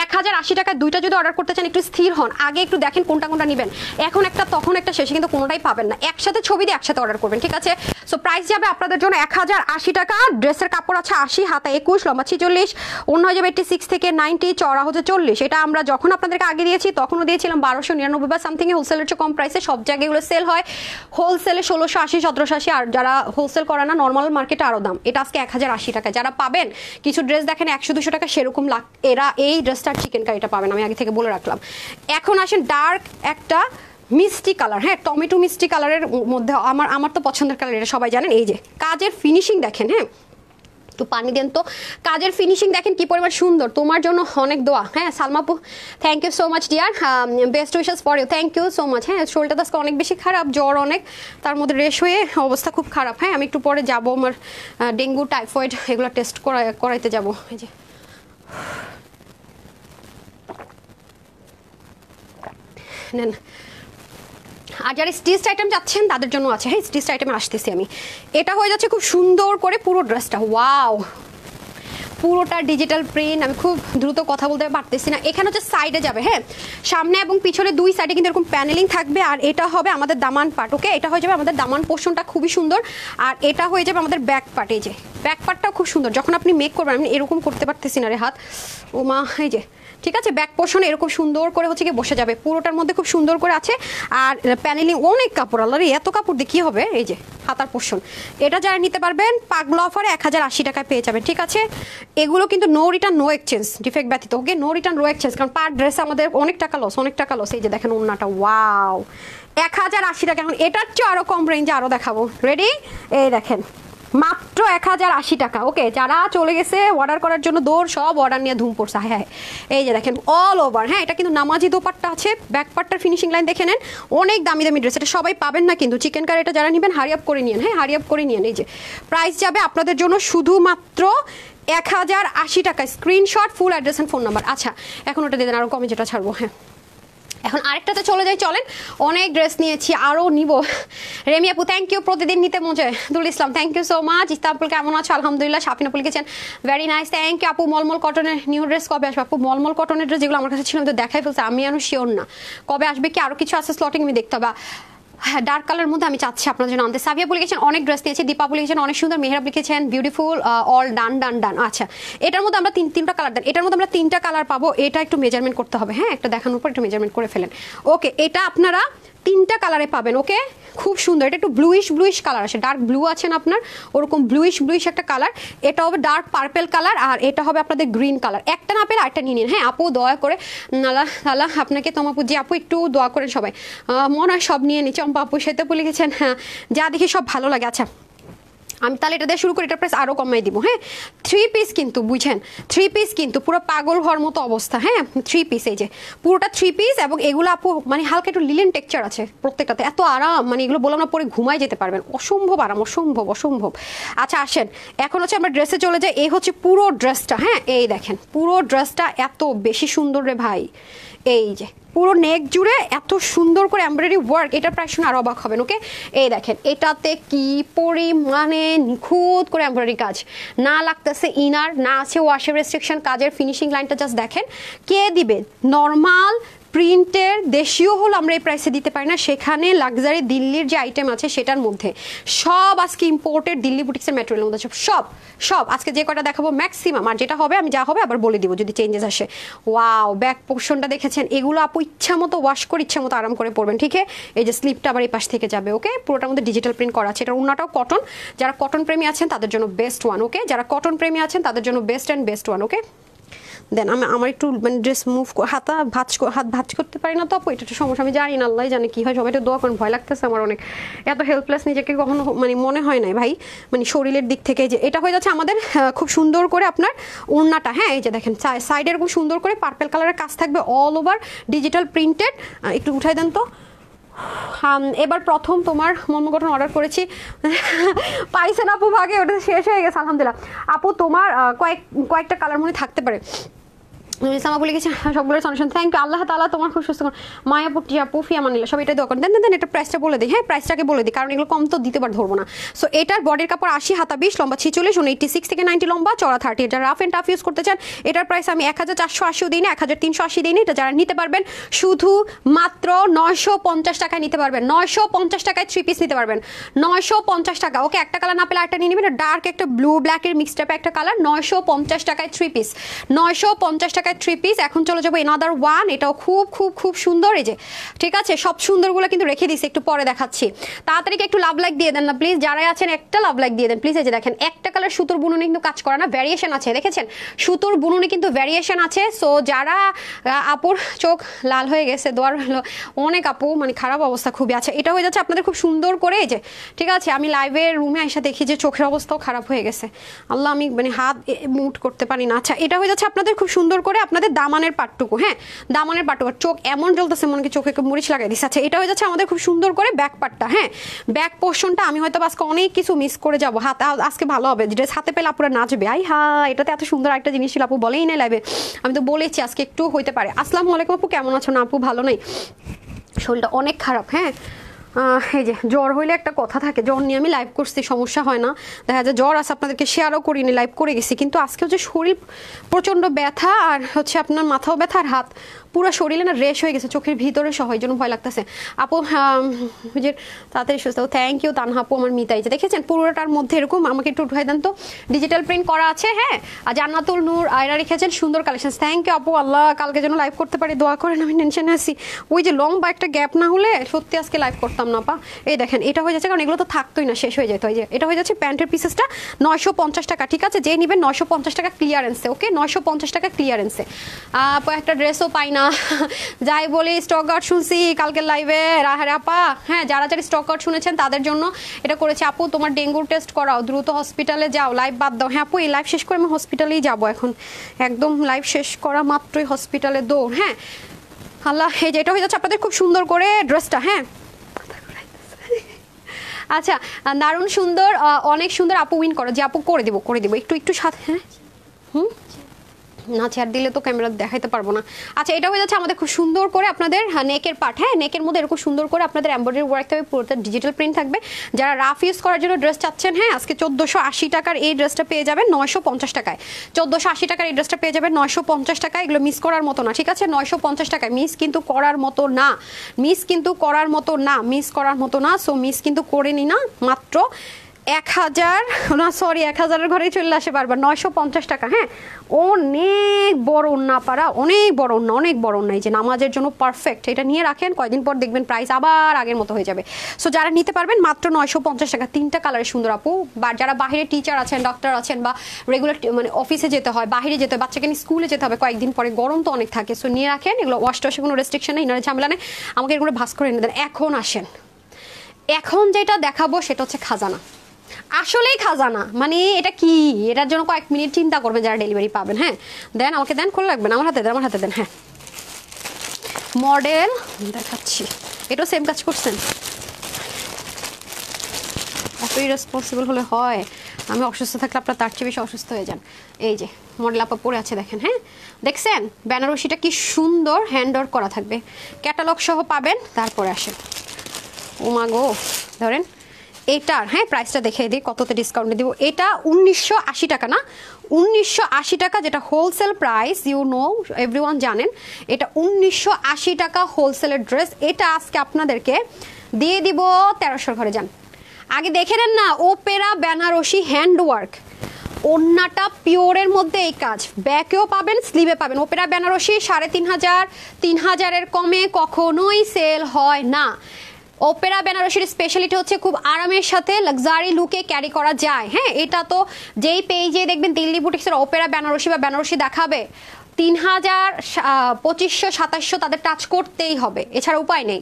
1080 টাকা দুইটা যদি অর্ডার করতে চান একটু স্থির হন, আগে একটু দেখেন কোনটা নেবেন। এখন একটা তখন একটা, শেষে কিন্তু কোনোটাই পাবেন না, একসাথে ছবি দিয়ে একসাথে অর্ডার করবেন, ঠিক আছে। সো প্রাইস যাবে আপনাদের জন্য 1080 টাকা। ড্রেসের কাপড় আছে 80, হাতা 21, লম্বা 46, অন্য হয়ে যাবে 86 থেকে 90, চড়া হচ্ছে 40। এটা আমরা যখন আপনাদেরকে আগে দিয়েছি তখনও দিয়েছিলাম 1299 বা সামথিং এ, হোলসেলের চেয়ে কম প্রাইসে। সব জায়গায় এগুলো সেল হয় হোলসেলে 1680 1780, আর যারা হোলসেল করে না নর্মাল মার্কেটে আরও দাম। এটা আজকে 1080 টাকা। যারা পাবেন, কিছু ড্রেস দেখেন 100-200 টাকা, সেরকম এরা এই ড্রেসটার চিকেন কারিটা পাবেন, আমি আগে থেকে বলে রাখলাম। এখন আসেন ডার্ক একটা মিষ্টি কালার, হ্যাঁ টমেটো মিষ্টি কালারের মধ্যে, আমার তো পছন্দের কালার, এটা সবাই জানেন। এই যে কাজের ফিনিশিং দেখেন, হ্যাঁ একটু পানি দেন তো, কাজের ফিনিশিং দেখেন কি পরিমাণ সুন্দর। তোমার জন্য অনেক দোয়া। হ্যাঁ সালমাপু, thank you so much dear, best wishes for you, thank you so much. হ্যাঁ শরীরটা তো অনেক বেশি খারাপ, জ্বর অনেক, তার মধ্যে রেশ হয়ে অবস্থা খুব খারাপ। হ্যাঁ আমি একটু পরে যাবো, আমার ডেঙ্গু টাইফয়েড এগুলো টেস্ট করাইতে যাবো। এই যে নেন। আর যারা স্টিচড আইটেম যাচ্ছেন তাদের জন্য আছে। হ্যাঁ স্টিচড আইটেমে আসতেছি আমি। এটা হয়ে যাচ্ছে খুব সুন্দর করে পুরো ড্রেসটা, ওয়াও, পুরোটা ডিজিটাল প্রিন্ট। আমি খুব দ্রুত কথা বলতে পারতেছি না। এখানে হচ্ছে সাইডে যাবে, হ্যাঁ সামনে এবং পিছনে দুই সাইডে কিন্তু এরকম প্যানেলিং থাকবে। আর এটা হবে আমাদের দামান পার্ট, ওকে। এটা হয়ে যাবে আমাদের দামান পোর্শনটা, খুবই সুন্দর। আর এটা হয়ে যাবে আমাদের ব্যাক পার্ট। এই যে ব্যাক পার্টটাও খুব সুন্দর, যখন আপনি মেক করবেন, আমি এরকম করতে পারতেছি না রে হাত, ও মা। এই যে ঠিক আছে, ব্যাক পোর্শনে এরকম সুন্দর করে হচ্ছে কি বসে যাবে, পুরোটার মধ্যে খুব সুন্দর করে আছে। আর প্যানেলিং অনেক কাপড়, আল্লাহ এত কাপড় দিয়ে কী হবে। এই যে হাতার পোর্শন, এটা যারা নিতে পারবেন পাগলা অফারে 1080 টাকায় পেয়ে যাবেন, ঠিক আছে। এগুলো কিন্তু no return no exchange, defect ব্যতীত, okay. No return no exchange, কারণ পার ড্রেস আমাদের অনেক টাকা লস। এই যে দেখেন ওন্নাটা, ওয়াও, 1080 টাকা। এখন এটার চেয়ে আরও কম রেঞ্জে আরও দেখাবো, রেডি। এই দেখেন মাত্র 1080 টাকা, ওকে। যারা চলে গেছে অর্ডার করার জন্য দৌড়, সব অর্ডার নিয়ে ধুম পড়ছে। হ্যাঁ এই যে দেখেন অল ওভার। হ্যাঁ এটা কিন্তু নামাজি দোপাট্টা আছে, ব্যাক পার্টটার ফিনিশিং লাইন দেখে নেন, অনেক দামি ড্রেস। এটা সবাই পাবেন না কিন্তু, চিকেন কারি এটা যারা নেবেন হারি আপ করে নিন, হ্যাঁ হারি আপ করে নিন। এই যে প্রাইস যাবে আপনাদের জন্য শুধুমাত্র 1080 টাকা। Screenshot, full address and phone number. আচ্ছা এখন ওটা দিয়ে দেন, আরও কমে যেটা ছাড়বো। হ্যাঁ এখন আরেকটাতে চলে যাই, চলেন। অনেক ড্রেস নিয়েছি, আরও নিব। রেমি আপু থ্যাংক ইউ, প্রতিদিন নিতে মজে। দুল ইসলাম থ্যাংক ইউ সো মাচ। ইস্তাম্পুল কেমন আছো? আলহামদুলিল্লাহ। শাপিনা পুল লিখেছেন ভেরি নাইস, থ্যাংক ইউ আপু। মলমল কটনের নিউ ড্রেস কবে আসবে আপু? মলমল কটনের ড্রেস যেগুলো আমার কাছে ছিল তো দেখাই ফেলছে, আমি আরও শিওর না কবে আসবে, কি আরও কিছু আছে স্লটিং আমি দেখতে হবে। হ্যাঁ ডার্ক কালার মধ্যে আমি চাচ্ছি আপনার জন্য আনতে। সাবিয়া বলে লিখেছেন অনেক ড্রেস নিয়েছি। দীপা বলে লিখেছেন অনেক সুন্দর। মেহরাব লিখেছেন বিউটিফুল, অল ডান। আচ্ছা এটার মধ্যে আমরা তিনটা কালার দেন, এটার মধ্যে আমরা 3টা কালার পাবো। এটা একটু মেজারমেন্ট করতে হবে, হ্যাঁ একটা দেখানোর পর একটু মেজারমেন্ট করে ফেলেন, ওকে। এটা আপনারা তিনটা কালারে পাবেন। ওকে, খুব সুন্দর। এটা একটু ব্লুইশ কালার আসে, ডার্ক ব্লু আছেন আপনার, ওরকম ব্লুইশ একটা কালার। এটা হবে ডার্ক পার্পেল কালার, আর এটা হবে আপনাদের গ্রিন কালার। একটা না পেলে আরেকটা নিয়ে নিন। হ্যাঁ আপু দয়া করে, আল্লাহ আপনাকে তোমাপু যে আপু একটু দোয়া করেন সবাই, মনে হয় সব নিয়ে নি। চম্পা আপু সেটা বলে গেছেন, হ্যাঁ যা দেখি সব ভালো লাগে। আচ্ছা আমি তাহলে এটা দিয়ে শুরু করি, এটার প্রাইস আরও কমাই দিব। হ্যাঁ 3 পিস কিন্তু, বুঝছেন 3 পিস কিন্তু পুরো পাগল হওয়ার মতো অবস্থা। হ্যাঁ 3 পিস, এই যে পুরোটা 3 পিস, এবং এগুলো আপু মানে হালকা একটু লিলেন টেক্সচার আছে প্রত্যেকটাতে, এত আরাম, মানে এগুলো বললাম না পরে ঘুমাই যেতে পারবেন, অসম্ভব আরাম, অসম্ভব। আচ্ছা আসেন এখন হচ্ছে আমরা ড্রেসে চলে যাই। এই হচ্ছে পুরো ড্রেসটা। হ্যাঁ এই দেখেন পুরো ড্রেসটা এত বেশি সুন্দর রে ভাই, এই যে পুরো নেক জুড়ে এত সুন্দর করে এমব্রয়ডারি ওয়ার্ক। এটার প্রাইস শুনে আরো অবাক হবেন। ওকে এই দেখেন এটাতে কি পরিমাণে নিখুঁত করে এমব্রয়ডারি কাজ, না লাগতেছে ইনার, না আছে ওয়াশের রেস্ট্রিকশন, কাজের ফিনিশিং লাইনটা জাস্ট দেখেন। কে দিবে? নর্মাল প্রিন্টের দেশীয় হল আমরা এই প্রাইসে দিতে পারি না, সেখানে লাক্সারি দিল্লির যে আইটেম আছে সেটার মধ্যে সব আজকে ইম্পোর্টেড দিল্লি বুটিক্সের ম্যাটেরিয়ালের মধ্যে সব আজকে যে কটা দেখাবো ম্যাক্সিমাম, আর যেটা হবে আমি যা হবে আবার বলে দিব যদি চেঞ্জেস আসে। ওয়াও ব্যাক পোর্শনটা দেখেছেন, এগুলো আপু ইচ্ছা মতো ওয়াশ করে ইচ্ছা মতো আরাম করে পরবেন। ঠিক আছে, এই যে স্লিপটা আবার এই পাশ থেকে যাবে। ওকে পুরোটার মধ্যে ডিজিটাল প্রিন্ট করা আছে। এটার ওন্নাটাও কটন, যারা কটন প্রেমী আছেন তাদের জন্য বেস্ট ওয়ান। ওকে যারা কটন প্রেমী আছেন তাদের জন্য বেস্ট ওয়ান। ওকে দেন আমার একটু মানে ড্রেস মুভ হাত ভাঁজ করতে পারি না তো আপু, এটা একটু সমস্যা, আমি জানি না, আল্লাহ জানে কি হয়। সবাই একটু দোয়া করেন, ভয় লাগতেছে আমার অনেক, এত হেল্পলেস নিজেকে কখনো মানে মনে হয় নাই ভাই, মানে শরীরের দিক থেকে। যে এটা হয়ে যাচ্ছে আমাদের খুব সুন্দর করে আপনার ওড়নাটা। হ্যাঁ এই যে দেখেন সাইডে এরকম সুন্দর করে পার্পেল কালারের কাজ থাকবে, অল ওভার ডিজিটাল প্রিন্টেড। একটু উঠাই দেন তো। এবার প্রথম তোমার মর্মগঠন অর্ডার করেছি, পাইছেন আপু ভাগে, ওটা শেষ হয়ে গেছে আলহামদুলিল্লাহ। আপু তোমার কয়েকটা কালার মনে থাকতে পারে, ইসলামা বলে গেছে সবগুলো সলিউশন। থ্যাংক ইউ, আল্লাহ তাআলা তোমার খুব সুস্থ করুন। মায়াপু টিয়াপু ফিয়ামানিল্লাহ সব এটাই দোয়া করেন। দেন এটা প্রাইসটা বলে দিই। হ্যাঁ প্রাইসটাকে বলে দিই, কারণ এগুলো কম তো দিতে পার ধরবো না। সো এটার বডির কাপড় 80, হাতা 20, লম্বা 46, 86 থেকে 90 লম্বা, চড়া 30। এটা রাফ এন্ড টাফ ইউজ করতে চান, এটার প্রাইস আমি 1480 দিই না, 1380 দিই না। এটা যারা নিতে পারবেন শুধু মাত্র 950 টাকায় নিতে পারবেন, 950 টাকায় 3 পিস নিতে পারবেন, 950 টাকা। ওকে একটা কালার না পেলে একটা নিয়ে নেবেন, ডার্ক একটা ব্লু ব্ল্যাকের মিক্সড টাইপের একটা কালার, 950 টাকায় 3 পিস, 950 টাকায় 3 পিস। এখন চলে যাবো এনাদার ওয়ান, এটাও খুব সুন্দর। এই যে ঠিক আছে, সব সুন্দরগুলো কিন্তু রেখে দিছি, একটু পরে দেখাচ্ছি। তাড়াতাড়ি একটু লাভ লাইক দিয়ে দেন না প্লিজ, যারাই আছেন একটা লাভ লাইক দিয়ে দেন প্লিজ। এই যে দেখেন একটা কালার সুতোর বুননে কিন্তু কাজ করা না, ভ্যারিয়েশন আছে, দেখেছেন সুতোর বুননে কিন্তু ভ্যারিয়েশন আছে। সো যারা আপুর চোখ লাল হয়ে গেছে দোয়ার হলো, অনেক আপু মানে খারাপ অবস্থা খুবই আছে। এটা হয়ে যাচ্ছে আপনাদের খুব সুন্দর করে। এই যে ঠিক আছে, আমি লাইভের রুমে এসে দেখি যে চোখের অবস্থাও খারাপ হয়ে গেছে, আল্লাহ আমি মানে হাত মুট করতে পারি না। আচ্ছা এটা হয়ে যাচ্ছে আপনাদের খুব সুন্দর করে আপনাদের দামানের পাটটুকু। হ্যাঁ দামানের পাটটুকু, চোখ এমন জ্বলতেছে মনে কি চোখে মরিচ লাগাই দিচ্ছে। আচ্ছা এটা হয়ে যাচ্ছে আমাদের খুব সুন্দর করে ব্যাক পার্টটা। হ্যাঁ ব্যাক পোর্শনটা আমি হয়তো আজকে অনেক কিছু মিস করে যাবো, হাত আজকে ভালো হবে, ড্রেস হাতে পেলে আপুরা নাচবে। এটাতে এত সুন্দর একটা জিনিস ছিল, আপু বলেই নাই লাইভে, আমি তো বলেছি আজকে একটু হইতে পারে। আসসালামু আলাইকুম আপু, কেমন আছো? না আপু ভালো নাই, শরীরটা অনেক খারাপ। হ্যাঁ এই যে জ্বর হইলে একটা কথা থাকে, জ্বর নিয়ে আমি লাইভ করছি, সমস্যা হয় না, দেখা যায় জ্বর আছে আপনাদেরকে শেয়ারও করিনি, লাইভ করে গেছি। কিন্তু আজকে হচ্ছে শরীর প্রচণ্ড ব্যথা, আর হচ্ছে আপনার মাথাও ব্যথা, আর হাত পুরো শরীরে না রেশ হয়ে গেছে, চোখের ভিতরে সহ, এই জন্য ভয় লাগতেছে। আপু যে তাড়াতাড়ি সুস্থ, থ্যাংক ইউ তানহা আপু। আমার মিতাই যে দেখেছেন পুরোটার মধ্যে এরকম, আমাকে একটু উঠাই দেন তো, ডিজিটাল প্রিন্ট করা আছে। হ্যাঁ আর জান্নাতুল নূর আয়রা রেখেছেন সুন্দর কালেকশন, থ্যাংক ইউ আপু। আল্লাহ কালকে যেন লাইভ করতে পারি, দোয়া করেন, আমি টেনশনে আছি। ওই যে লং বা একটা গ্যাপ না হলে সত্যি আজকে লাইভ করতাম না পা। এই দেখেন এটা হয়ে যাচ্ছে, কারণ এগুলো তো থাকতোই না, শেষ হয়ে যেত। এই যে এটা হয়ে যাচ্ছে প্যান্টের পিসেসটা 950 টাকা। ঠিক আছে, যে নেবেন 950 টাকা ক্লিয়ারেন্সে। ওকে 950 টাকা ক্লিয়ারেন্সে। একটা ড্রেসও পাই না, যাই বলি স্টক আউট শুনছি কালকে লাইভে রাহারে আপা। হ্যাঁ যারা স্টক আউট শুনেছেন তাদের জন্য এটা করেছে। আপু তোমার ডেঙ্গুর টেস্ট করাও, দ্রুত হসপিটালে যাও, লাইভ বাদ দাও। হ্যাঁ আপু এই লাইভ শেষ করে আমি হসপিটালেই যাবো এখন, একদম লাইভ শেষ করা মাত্রই হসপিটালে দৌড়। হ্যাঁ আল্লাহ, এই যে এটা হয়ে যাচ্ছে আপনাদের খুব সুন্দর করে ড্রেসটা। হ্যাঁ আচ্ছা দারুণ সুন্দর, অনেক সুন্দর। আপু উইন করো, যে আপু করে দিব একটু সাথে। হ্যাঁ না চেয়ার দিলে তো ক্যামেরা দেখাইতে পারবো না। আচ্ছা এটা হয়ে যাচ্ছে আমাদের খুব সুন্দর করে আপনাদের নেকের পার্ট। হ্যাঁ নেকের মধ্যে এরকম সুন্দর করে আপনাদের এমব্রয়ডারি ওয়ার্ক থাকবে, পুরোটা ডিজিটাল প্রিন্ট থাকবে। যারা রাফ ইউজ করার জন্য ড্রেস চাচ্ছেন, হ্যাঁ আজকে 1480 টাকার এই ড্রেসটা পেয়ে যাবেন 950 টাকায়। 1480 টাকার এই ড্রেসটা পেয়ে যাবেন 950 টাকায়। এগুলো মিস করার মতো না, ঠিক আছে? 950 টাকায় মিস কিন্তু করার মতো না, সো মিস কিন্তু করে নি না, মাত্র 1000 না সরি 1000-এর ঘরেই চলে আসে বারবার, 950 টাকা। হ্যাঁ অনেক বড় বড় ওন্না পারা, অনেক বড় ওন্না, অনেক বড় ওন্না, এই যে নামাজের জন্য পারফেক্ট। এটা নিয়ে রাখেন, কয়দিন পর দেখবেন প্রাইস আবার আগের মতো হয়ে যাবে। সো যারা নিতে পারবেন মাত্র 950 টাকা, 3টা কালারের সুন্দর আপু। বা যারা বাইরে টিচার আছেন, ডক্টর আছেন, বা রেগুলার মানে অফিসে যেতে হয়, বাইরে যেতে হয়, বাচ্চাকে নিয়ে স্কুলে যেতে হবে কয়েকদিন পরে, গরম তো অনেক থাকে। সো নিয়ে রাখেন, এগুলো ওয়াশ টসে কোনো রেস্ট্রিকশন নেই, ইনারে ঝামেলা নেই, আমাকে এগুলো ভাস করে এনে দেন। এখন আসেন, এখন যেটা দেখাবো সেটা হচ্ছে খাজানা, আসলেই খাজানা। মানে এটা কি, এটার জন্য কয়েক মিনিট চিন্তা করবেন যারা ডেলিভারি পাবেন। হ্যাঁ দেন, আমাকে দেন, খোলা রাখবেন, আমার হাতে দেন, আমার হাতে দেন। হ্যাঁ মডেল দেখাচ্ছি, এটাও সেম কাজ করছেন। এত ইরেসপন্সিবল হলে হয়, আমি অসুস্থ থাকলে আপনার তার চেয়ে বেশি অসুস্থ হয়ে যান। এই যে মডেল আপা পরে আছে দেখেন, হ্যাঁ দেখছেন বেনারসিটা কি সুন্দর হ্যান্ড ওয়ার্ক করা থাকবে, ক্যাটালগ সহ পাবেন। তারপরে আসেন, ও মা গো, ধরেন এটার হ্যাঁ প্রাইসটা দেখে দিই কততে ডিসকাউন্টে দিব। এটা 1980 টাকা না, 1980 টাকা, যেটা wholesale price, you know everyone জানেন, এটা 1980 টাকা হোলসেলের ড্রেস। এটা আজকে আপনাদেরকে দিয়ে দিব 1300 ঘরে। যান আগে দেখে নেন না, ওপেরা বেনারসি হ্যান্ডওয়ার্ক, ওন্নাটা পিওরের মধ্যে এই কাজ, ব্যাকেও পাবেন, স্লিভে পাবেন। ওপেরা বেনারসি 3500, 3000-এর কমে কখনোই সেল হয় না। ওপেরা বেনারসির স্পেশালিটি হচ্ছে খুব আরামের সাথে লাক্সারি লুকে ক্যারি করা যায়। হ্যাঁ এটা তো যেই পেজে দেখবেন দিল্লি বুটিক্সের ওপেরা বেনারসি বা বেনারসি দেখাবে, 3000, 2500, 2700 তাদের টাচ করতেই হবে, এছাড়া উপায় নেই।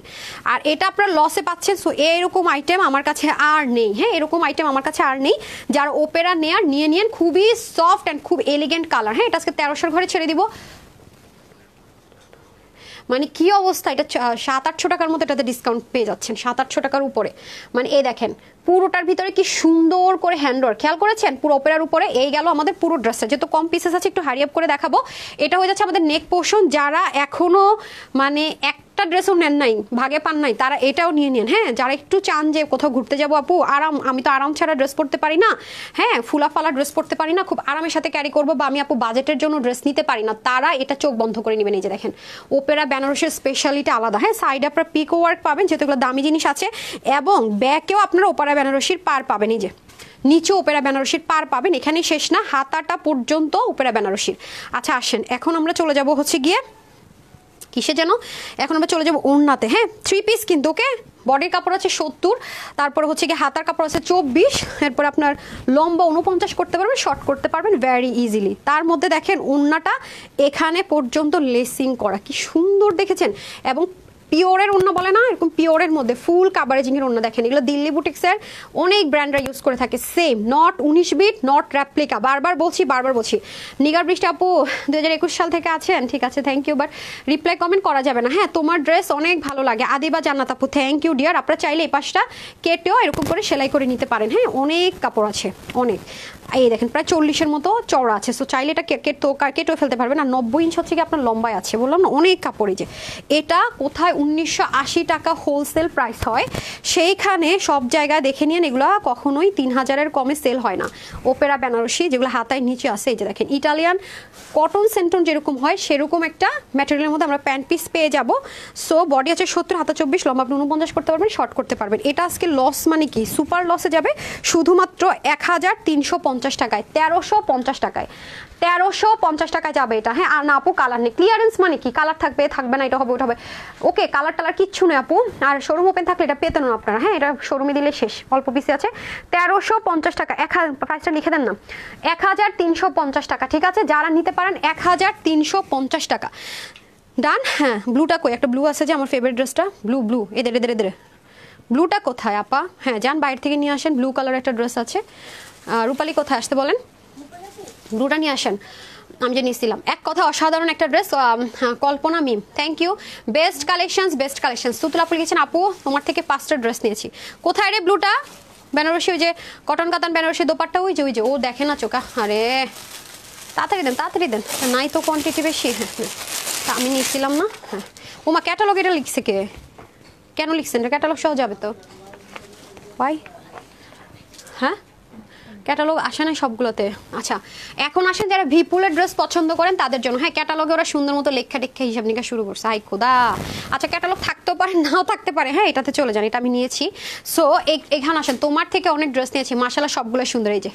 আর এটা আপনারা লসে পাচ্ছেন। সো এরকম আইটেম আমার কাছে আর নেই। হ্যাঁ এরকম আইটেম আমার কাছে আর নেই। যারা ওপেরা নেয়ার নিয়ে নিন, খুবই সফট অ্যান্ড খুব এলিগেন্ট কালার। হ্যাঁ এটা আজকে 1300 ঘরে ছেড়ে দিব। মানে কি অবস্থা, এটা 700-800 টাকার মতো এটাতে ডিসকাউন্ট পেয়ে যাচ্ছেন, 700-800 টাকার উপরে। মানে এই দেখেন পুরোটার ভিতরে কি সুন্দর করে হ্যান্ডওয়ার্ক, খেয়াল করেছেন পুরো ওপেরার উপরে। এই গেল আমাদের পুরো ড্রেসটা, যেহেতু কম পিসেস আছে একটু হারি আপ করে দেখাবো। এটা হয়ে যাচ্ছে আমাদের নেক পোর্শন। যারা এখনো মানে একটা ড্রেসও নেন নাই, ভাগে পান নাই, তারা এটাও নিয়ে নেন। হ্যাঁ যারা একটু চান যে কোথাও ঘুরতে যাবো আপু, আরাম, আমি তো আরাম ছাড়া ড্রেস পরতে পারি না, হ্যাঁ ফুলা ফালা ড্রেস পরতে পারি না, খুব আরামের সাথে ক্যারি করবো, বা আমি আপু বাজেটের জন্য ড্রেস নিতে পারি না, তারা এটা চোখ বন্ধ করে নেবেন। এই যে দেখেন ওপেরা বেনারসের স্পেশালিটি আলাদা। হ্যাঁ সাইডে আপনারা পিকো ওয়ার্ক পাবেন, যেহেতু এগুলো দামি জিনিস আছে, এবং ব্যাকেও আপনারা ওপেরা বেনারসির পার পাবেন। এই যে নিচে ওপেরা বেনারসির পার পাবেন, এখানেই শেষ না, হাতাটা পর্যন্ত ওপেরা বেনারসির। আচ্ছা আসেন, এখন আমরা চলে যাব হচ্ছে গিয়ে কিসে যেন, এখন আমরা চলে যাবো ওড়নাতে। হ্যাঁ 3 পিস কিন্তু, ওকে বডির কাপড় আছে 70, তারপরে হচ্ছে গিয়ে হাতার কাপড় আছে 24, এরপর আপনার লম্বা 49 করতে পারবেন, শর্ট করতে পারবেন ভেরি ইজিলি। তার মধ্যে দেখেন ওড়নাটা এখানে পর্যন্ত লেসিং করা, কি সুন্দর দেখেছেন। এবং পিওরের ওড়না বলে না, এরকম পিওরের মধ্যে ফুল কাভারেজিং এর ওড়না। দেখেন এগুলো দিল্লি বুটিক্সের অনেক ব্র্যান্ডরা ইউজ করে থাকে, সেম, নট 19 বিট, নট রেপ্লিকা। বারবার বলছি নিগার বৃষ্টি আপু 2021 সাল থেকে আছেন, ঠিক আছে thank you, but reply comment করা যাবে না। হ্যাঁ তোমার ড্রেস অনেক ভালো লাগে আদিবা জান্নাত আপু, থ্যাংক ইউ ডিয়ার। আপনারা চাইলে এই পাশটা কেটেও এরকম করে সেলাই করে নিতে পারেন। হ্যাঁ অনেক কাপড় আছে, অনেক। এই দেখেন প্রায় 40-এর মতো চওড়া আছে, সো চাইলে এটা কেটেও ফেলতে পারবেন। আর 90 ইঞ্চ হচ্ছে কি আপনার লম্বায় আছে, বললাম না অনেক কাপড়। এই যে এটা কোথায় 1980 টাকা হোলসেল প্রাইস হয়, সেইখানে সব জায়গায় দেখে নিন এগুলো কখনোই 3000-এর কমে সেল হয় না। ওপেরা বেনারসি যেগুলো হাতায় নিচে আছে, এই যে দেখেন ইটালিয়ান কটন সেন্টন যেরকম হয় সেরকম একটা ম্যাটেরিয়ালের মধ্যে আমরা প্যান্ট পিস পেয়ে যাব। সো বডি আছে 70, হাতা 24, লম্বা আপনি 49 করতে পারবেন, শর্ট করতে পারবেন। এটা আজকে লস মানে কি, সুপার লসে যাবে শুধুমাত্র 1350 টাকায়, 1350 টাকায়, 1350 টাকায় যাবে এটা। হ্যাঁ আর না আপু কালার নেই, ক্লিয়ারেন্স মানে কি, কালার থাকবে থাকবে না, এটা হবে ওটা হবে, ওকে কালার টালার কিচ্ছু নেই আপু। আর শোরুম ওপেন থাকলে এটা পেতেন না আপনারা। হ্যাঁ এটা শোরুমে দিলে শেষ, অল্প পিসে আছে। 1350 টাকা, প্রাইসটা লিখে দেন না, 1350 টাকা, ঠিক আছে। যারা নিতে পারেন 1350 টাকা, ডান। হ্যাঁ ব্লুটা কই, একটা ব্লু আছে যে আমার ফেভারিট ড্রেসটা, ব্লু এদের ব্লুটা কোথায় আপা? হ্যাঁ যান বাইরে থেকে নিয়ে আসেন, ব্লু কালার একটা ড্রেস আছে। রূপালী কোথায় আসতে বলেন, ব্লুটা নিয়ে আসেন। আমি যে নিয়েছিলাম এক কথা অসাধারণ একটা dress, Kalpana Mim thank you, best collection. সুতুলাপুর গেছেন আপু, তোমার থেকে 5টা ড্রেস নিয়েছি। কোথায় রে ব্লুটা? বেনারসি, ওই যে কটন কাতান বেনারসি দোপাট্টা, ওই যে ও দেখে না চোখা, আরে তাড়াতাড়ি দেন, নাই তো কোয়ান্টিটি বেশি। হ্যাঁ তা আমি নিয়েছিলাম না। হ্যাঁ ওমা ক্যাটালগ এটা লিখছে কে, কেন লিখছেন এটা? ক্যাটালগ সহ যাবে তো ভাই? হ্যাঁ ক্যাটালগ আসে না সবগুলোতে। আচ্ছা এখন আসেন যারা ভিপুলের ড্রেস পছন্দ করেন তাদের জন্য। হ্যাঁ ক্যাটালগে ওরা সুন্দর মতো লেখা টেখা হিসাব নিকা শুরু করছে, হাই খোদা। আচ্ছা ক্যাটালগ থাকতেও পারে নাও থাকতে পারে, হ্যাঁ এটাতে চলে যান, এটা আমি নিয়েছি। সো এখানে আসেন, তোমার থেকে অনেক ড্রেস নিয়েছি মাশাআল্লাহ, সবগুলো সুন্দর। এই যে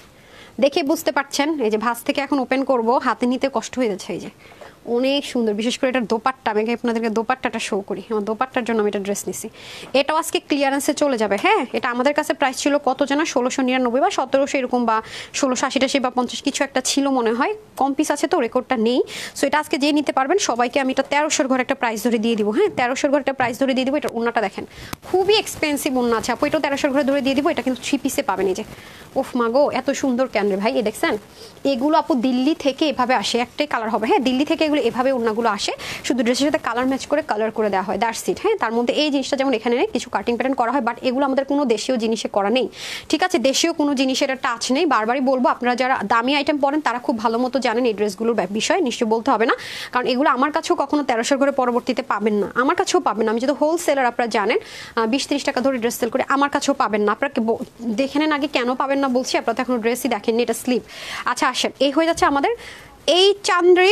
দেখে বুঝতে পারছেন, এই যে ভাঁজ থেকে এখন ওপেন করব, হাতে নিতে কষ্ট হয়ে যাচ্ছে। এই যে অনেক সুন্দর, বিশেষ করে এটার দোপাট্টা, আমি আপনাদেরকে দোপাট্টাটা শো করি। আমার দোপাট্টার জন্য আমি এটা ড্রেস নিছি। এটাও আজকে ক্লিয়ারেন্সে চলে যাবে। হ্যাঁ, এটা আমাদের কাছে প্রাইস ছিল কত যেন 1699 বা 1700 এরকম, বা 1680 বা 50 কিছু একটা ছিল মনে হয়। কম পিস আছে তো, রেকর্ডটা নেই। সো এটা আজকে যে নিতে পারবেন সবাইকে আমি এটা 1300 ঘরে একটা প্রাইস ধরে দিয়ে দিব। হ্যাঁ, 1300 ঘরে একটা প্রাইস ধরে দিয়ে দিব। এটা ওন্নাটা দেখেন, খুবই এক্সপেন্সিভ ওন্না আছে আপু, এটাও 1300 ঘরে ধরে দিয়ে দিব। এটা কিন্তু 3 পিসে পাবেন। এই যে ওফ মাগো, এত সুন্দর কেন রে ভাই, এ দেখছেন? এগুলো আপু দিল্লি থেকে এভাবে আসে, একটাই কালার হবে। হ্যাঁ, দিল্লি থেকে এগুলো এভাবে ওন্নাগুলো আসে, শুধু ড্রেসের সাথে কালার ম্যাচ করে কালার করে দেওয়া হয়, দ্যাটস ইট। হ্যাঁ, তার মধ্যে এই জিনিসটা যেমন এখানে কিছু কাটিং প্যাটার্ন করা হয়, বাট এগুলো আমাদের কোনো দেশীয় জিনিসে করা নেই। ঠিক আছে, দেশীয় কোনো জিনিসের টাচ নেই। বারবারই বলবো, আপনারা যারা দামি আইটেম পরেন তারা খুব ভালো মতো জানেন এই ড্রেসগুলোর বিষয়, নিশ্চয়ই বলতে হবে না। কারণ এগুলো আমার কাছেও কখনো 1300 করে পরবর্তীতে পাবেন না, আমার কাছেও পাবেন না। আমি যেহেতু হোলসেলার, আপনারা জানেন 20-30 টাকা ধরে ড্রেস সেল করে, আমার কাছেও পাবেন না। আপনারা দেখে নেন আগে কেন পাবেন না বলছি, আপনারা তো এখন ড্রেসই দেখেননি, এটা স্লিপ। আচ্ছা আসেন, এই হয়ে যাচ্ছে আমাদের এই চান্দ্রি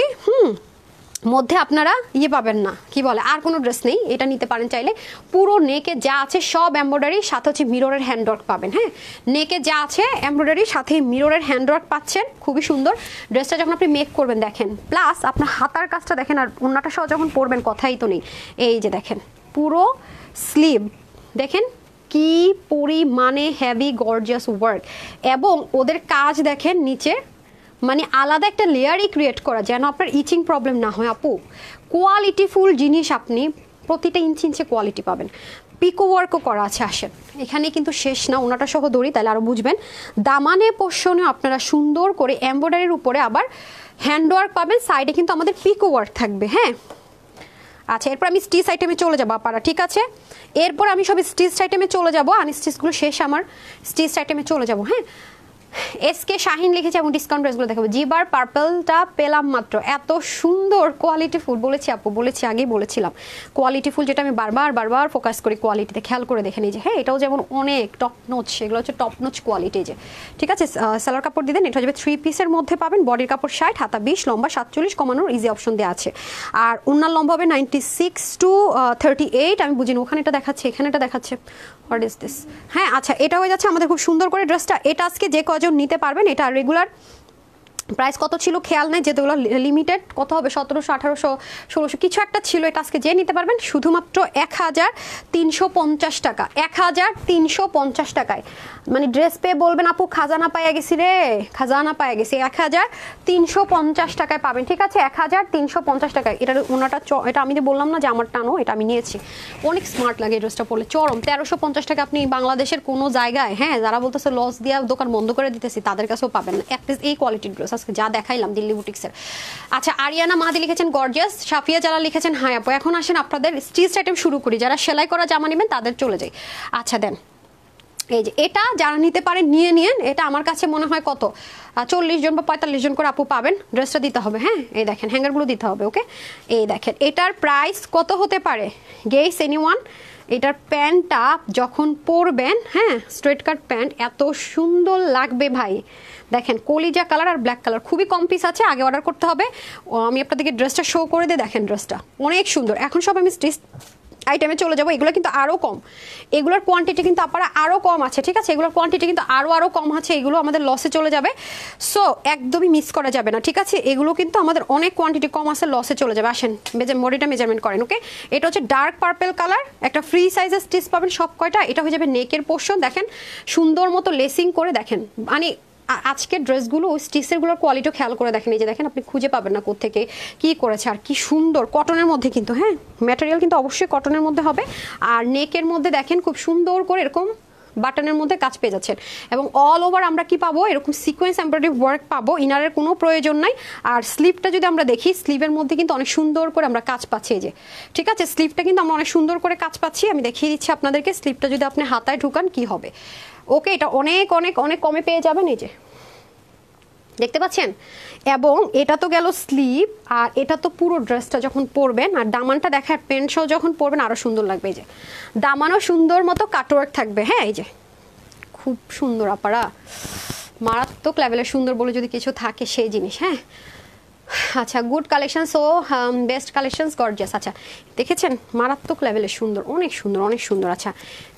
মধ্যে আপনারা পাবেন না, কি বলে, আর কোনো ড্রেস নেই। এটা নিতে পারেন চাইলে। পুরো নেকে যা আছে সব এমব্রয়ডারি, সাথে হচ্ছে মিররের হ্যান্ডওয়ার্ক পাবেন। হ্যাঁ, নেকে যা আছে এমব্রয়ডারি, সাথে মিররের হ্যান্ডওয়ার্ক পাচ্ছেন, খুবই সুন্দর। ড্রেসটা যখন আপনি মেক করবেন দেখেন, প্লাস আপনার হাতার কাজটা দেখেন, আর ওন্নাটা সহ যখন পরবেন কথাই তো নেই। এই যে দেখেন পুরো স্লিভ দেখেন কি পরিমাণে হেভি গর্জিয়াস ওয়ার্ক, এবং ওদের কাজ দেখেন নিচে, মানে আলাদা একটা লেয়ারই ক্রিয়েট করা, যেন আপনার ইচিং প্রবলেম না হয় আপু। কোয়ালিটিফুল জিনিস, আপনি প্রতিটা ইঞ্চি ইঞ্চে কোয়ালিটি পাবেন। পিকো ওয়ার্কও করা আছে। আসেন, এখানে কিন্তু শেষ না, ওনাটা সহ দড়ি, তাহলে আরও বুঝবেন। দামানে পোর্শনে আপনারা সুন্দর করে এমব্রয়ডারির উপরে আবার হ্যান্ডওয়ার্ক পাবেন, সাইডে কিন্তু আমাদের পিকো ওয়ার্ক থাকবে। হ্যাঁ, আচ্ছা, এরপর আমি স্টিচ আইটেমে চলে যাবো আপারা, ঠিক আছে? এরপর আমি সব স্টিচ আইটেমে চলে যাবো, আনস্টিচগুলো শেষ আমার, স্টিচ আইটেমে চলে যাবো। হ্যাঁ, এসকে শাহিন লিখেছে, এবং ডিসকাউন্ট প্রাইসগুলো দেখাবো। জিবার পার্পলটা পেলাম মাত্র, এত সুন্দর কোয়ালিটিফুল, বলেছি আপু, বলেছি, আগেই বলেছিলাম কোয়ালিটিফুল, যেটা আমি বারবার ফোকাস করি কোয়ালিটিতে, খেয়াল করে দেখে নিই যে হ্যাঁ এটাও যেমন অনেক টপ নোচ, সেগুলো হচ্ছে টপ নোচ কোয়ালিটি। যে ঠিক আছে, সালোয়ার কাপড় দিয়ে দেন, এটা যাবে 3 পিসের মধ্যে পাবেন। বডির কাপড় 60, হাতা 20, লম্বা 47, কমানোর ইজি অপশন দেওয়া আছে। আর ওনার লম্বা হবে 96 to 38। আমি বুঝিনি, ওখানে এটা দেখাচ্ছে, এখানে এটা দেখাচ্ছে, হোয়াট ইজ দিস? হ্যাঁ, আচ্ছা, এটা হয়ে যাচ্ছে আমাদের খুব সুন্দর করে ড্রেসটা। এটা আজকে যে কজন নিতে পারবেন, এটা রেগুলার প্রাইস কত ছিল খেয়াল নেই, যেগুলো লিমিটেড কত হবে, 1700, 1800, 1600 কিছু একটা ছিল। এটা আজকে যে নিতে পারবেন শুধুমাত্র 1350 টাকা, 1350 টাকায়। মানে ড্রেস পেয়ে বলবেন আপু খাজানা পাইয়া গেছি রে, খাজানা পাইয়া গেছি। 1350 টাকায় পাবেন, ঠিক আছে? 1350 টাকায়। এটার ওনাটা, এটা আমি যে বললাম না যে আমার টানো, এটা আমি নিয়েছি, অনেক স্মার্ট লাগে এই ড্রেসটা পরলে, চরম। 1350 টাকা আপনি বাংলাদেশের কোনো জায়গায়, হ্যাঁ, যারা বলতেছে লস দিয়ে দোকান বন্ধ করে দিতেছি, তাদের কাছেও পাবেন না অ্যাটলিস্ট এই কোয়ালিটির ড্রেস আজকে যা দেখাইলাম দিল্লি বুটিক্সের। আচ্ছা, আরিয়ানা মাহাদি লিখেছেন গর্জিয়াস, সাফিয়া জালা লিখেছেন হাই আপু। এখন আসেন আপনাদের স্টিচ আইটেম শুরু করি, যারা সেলাই করা জামা নেবেন তাদের চলে যাই। আচ্ছা দেন, এই যে এটা যারা নিতে পারেন নিয়ে নিয়েন। এটা আমার কাছে মনে হয় কত 40 জন বা 45 জন করে আপু পাবেন। ড্রেসটা দিতে হবে, হ্যাঁ, এই দেখেন হ্যাঙ্গারগুলো দিতে হবে, ওকে? এই দেখেন এটার প্রাইস কত হতে পারে গেস এনিওয়ান? এটার প্যান্টটা যখন পরবেন, হ্যাঁ, স্ট্রেট কাট প্যান্ট, এত সুন্দর লাগবে ভাই। দেখেন কলিজা কালার আর ব্ল্যাক কালার, খুবই কম পিস আছে, আগে অর্ডার করতে হবে। আমি আপনাদেরকে ড্রেসটা শো করে দিয়ে, দেখেন ড্রেসটা অনেক সুন্দর। এখন সব আমি স্টিচ আইটেমে চলে যাবো। এগুলো কিন্তু আরও কম, এগুলোর কোয়ান্টিটি কিন্তু আপনারা আরও কম আছে, ঠিক আছে? এগুলোর কোয়ান্টিটি কিন্তু আরও কম আছে, এগুলো আমাদের লসে চলে যাবে। সো একদমই মিস করা যাবে না, ঠিক আছে? এগুলো কিন্তু আমাদের অনেক কোয়ান্টিটি কম আছে, লসে চলে যাবে। আসেন বডিটা মেজারমেন্ট করেন, ওকে? এটা হচ্ছে ডার্ক পার্পেল কালার, একটা ফ্রি সাইজের স্টিচ পাবেন সব কয়টা। এটা হয়ে যাবে নেকের পোর্শন, দেখেন সুন্দর মতো লেসিং করে, দেখেন মানে আজকের ড্রেসগুলো স্টিচেরগুলোর কোয়ালিটিও খেয়াল করে দেখেন। এই যে দেখেন, আপনি খুঁজে পাবেন না কোত্থেকে কি করেছে, আর কি সুন্দর কটনের মধ্যে কিন্তু, হ্যাঁ, ম্যাটেরিয়াল কিন্তু অবশ্যই কটনের মধ্যে হবে। আর নেকের মধ্যে দেখেন খুব সুন্দর করে এরকম বাটনের মধ্যে কাজ পেয়ে যাচ্ছেন, এবং অল ওভার আমরা কি পাবো, এরকম সিকোয়েন্স এমব্রয়ডারি ওয়ার্ক পাবো, ইনারের কোনো প্রয়োজন নাই। আর স্লিভটা যদি আমরা দেখি, স্লিভের মধ্যে কিন্তু অনেক সুন্দর করে আমরা কাজ পাচ্ছি, এই যে, ঠিক আছে? স্লিভটা কিন্তু আমরা অনেক সুন্দর করে কাজ পাচ্ছি। আমি দেখিয়ে দিচ্ছি আপনাদেরকে, স্লিভটা যদি আপনি হাতায় ঢুকান কি হবে, ওকে? এটা অনেক অনেক অনেক কমে পেয়ে যাবেন, এই যে দেখতে পাচ্ছেন। এবং এটা তো গেল স্লিভ, আর এটা তো পুরো ড্রেসটা যখন পরবেন, আর দামানটা দেখার প্যান্ট সহ যখন পরবেন আরও সুন্দর লাগবে। এই যে দামানও সুন্দর মতো কাটওয়ার্ক থাকবে, হ্যাঁ, এই যে খুব সুন্দর আপারা, মারাত্মক লেভেলের সুন্দর বলে যদি কিছু থাকে সেই জিনিস, হ্যাঁ। আচ্ছা, good collection, so best collections, gorgeous. আচ্ছা, দেখেছেন মারাত্মক লেভেলের সুন্দর, অনেক সুন্দর, অনেক সুন্দর। আচ্ছা,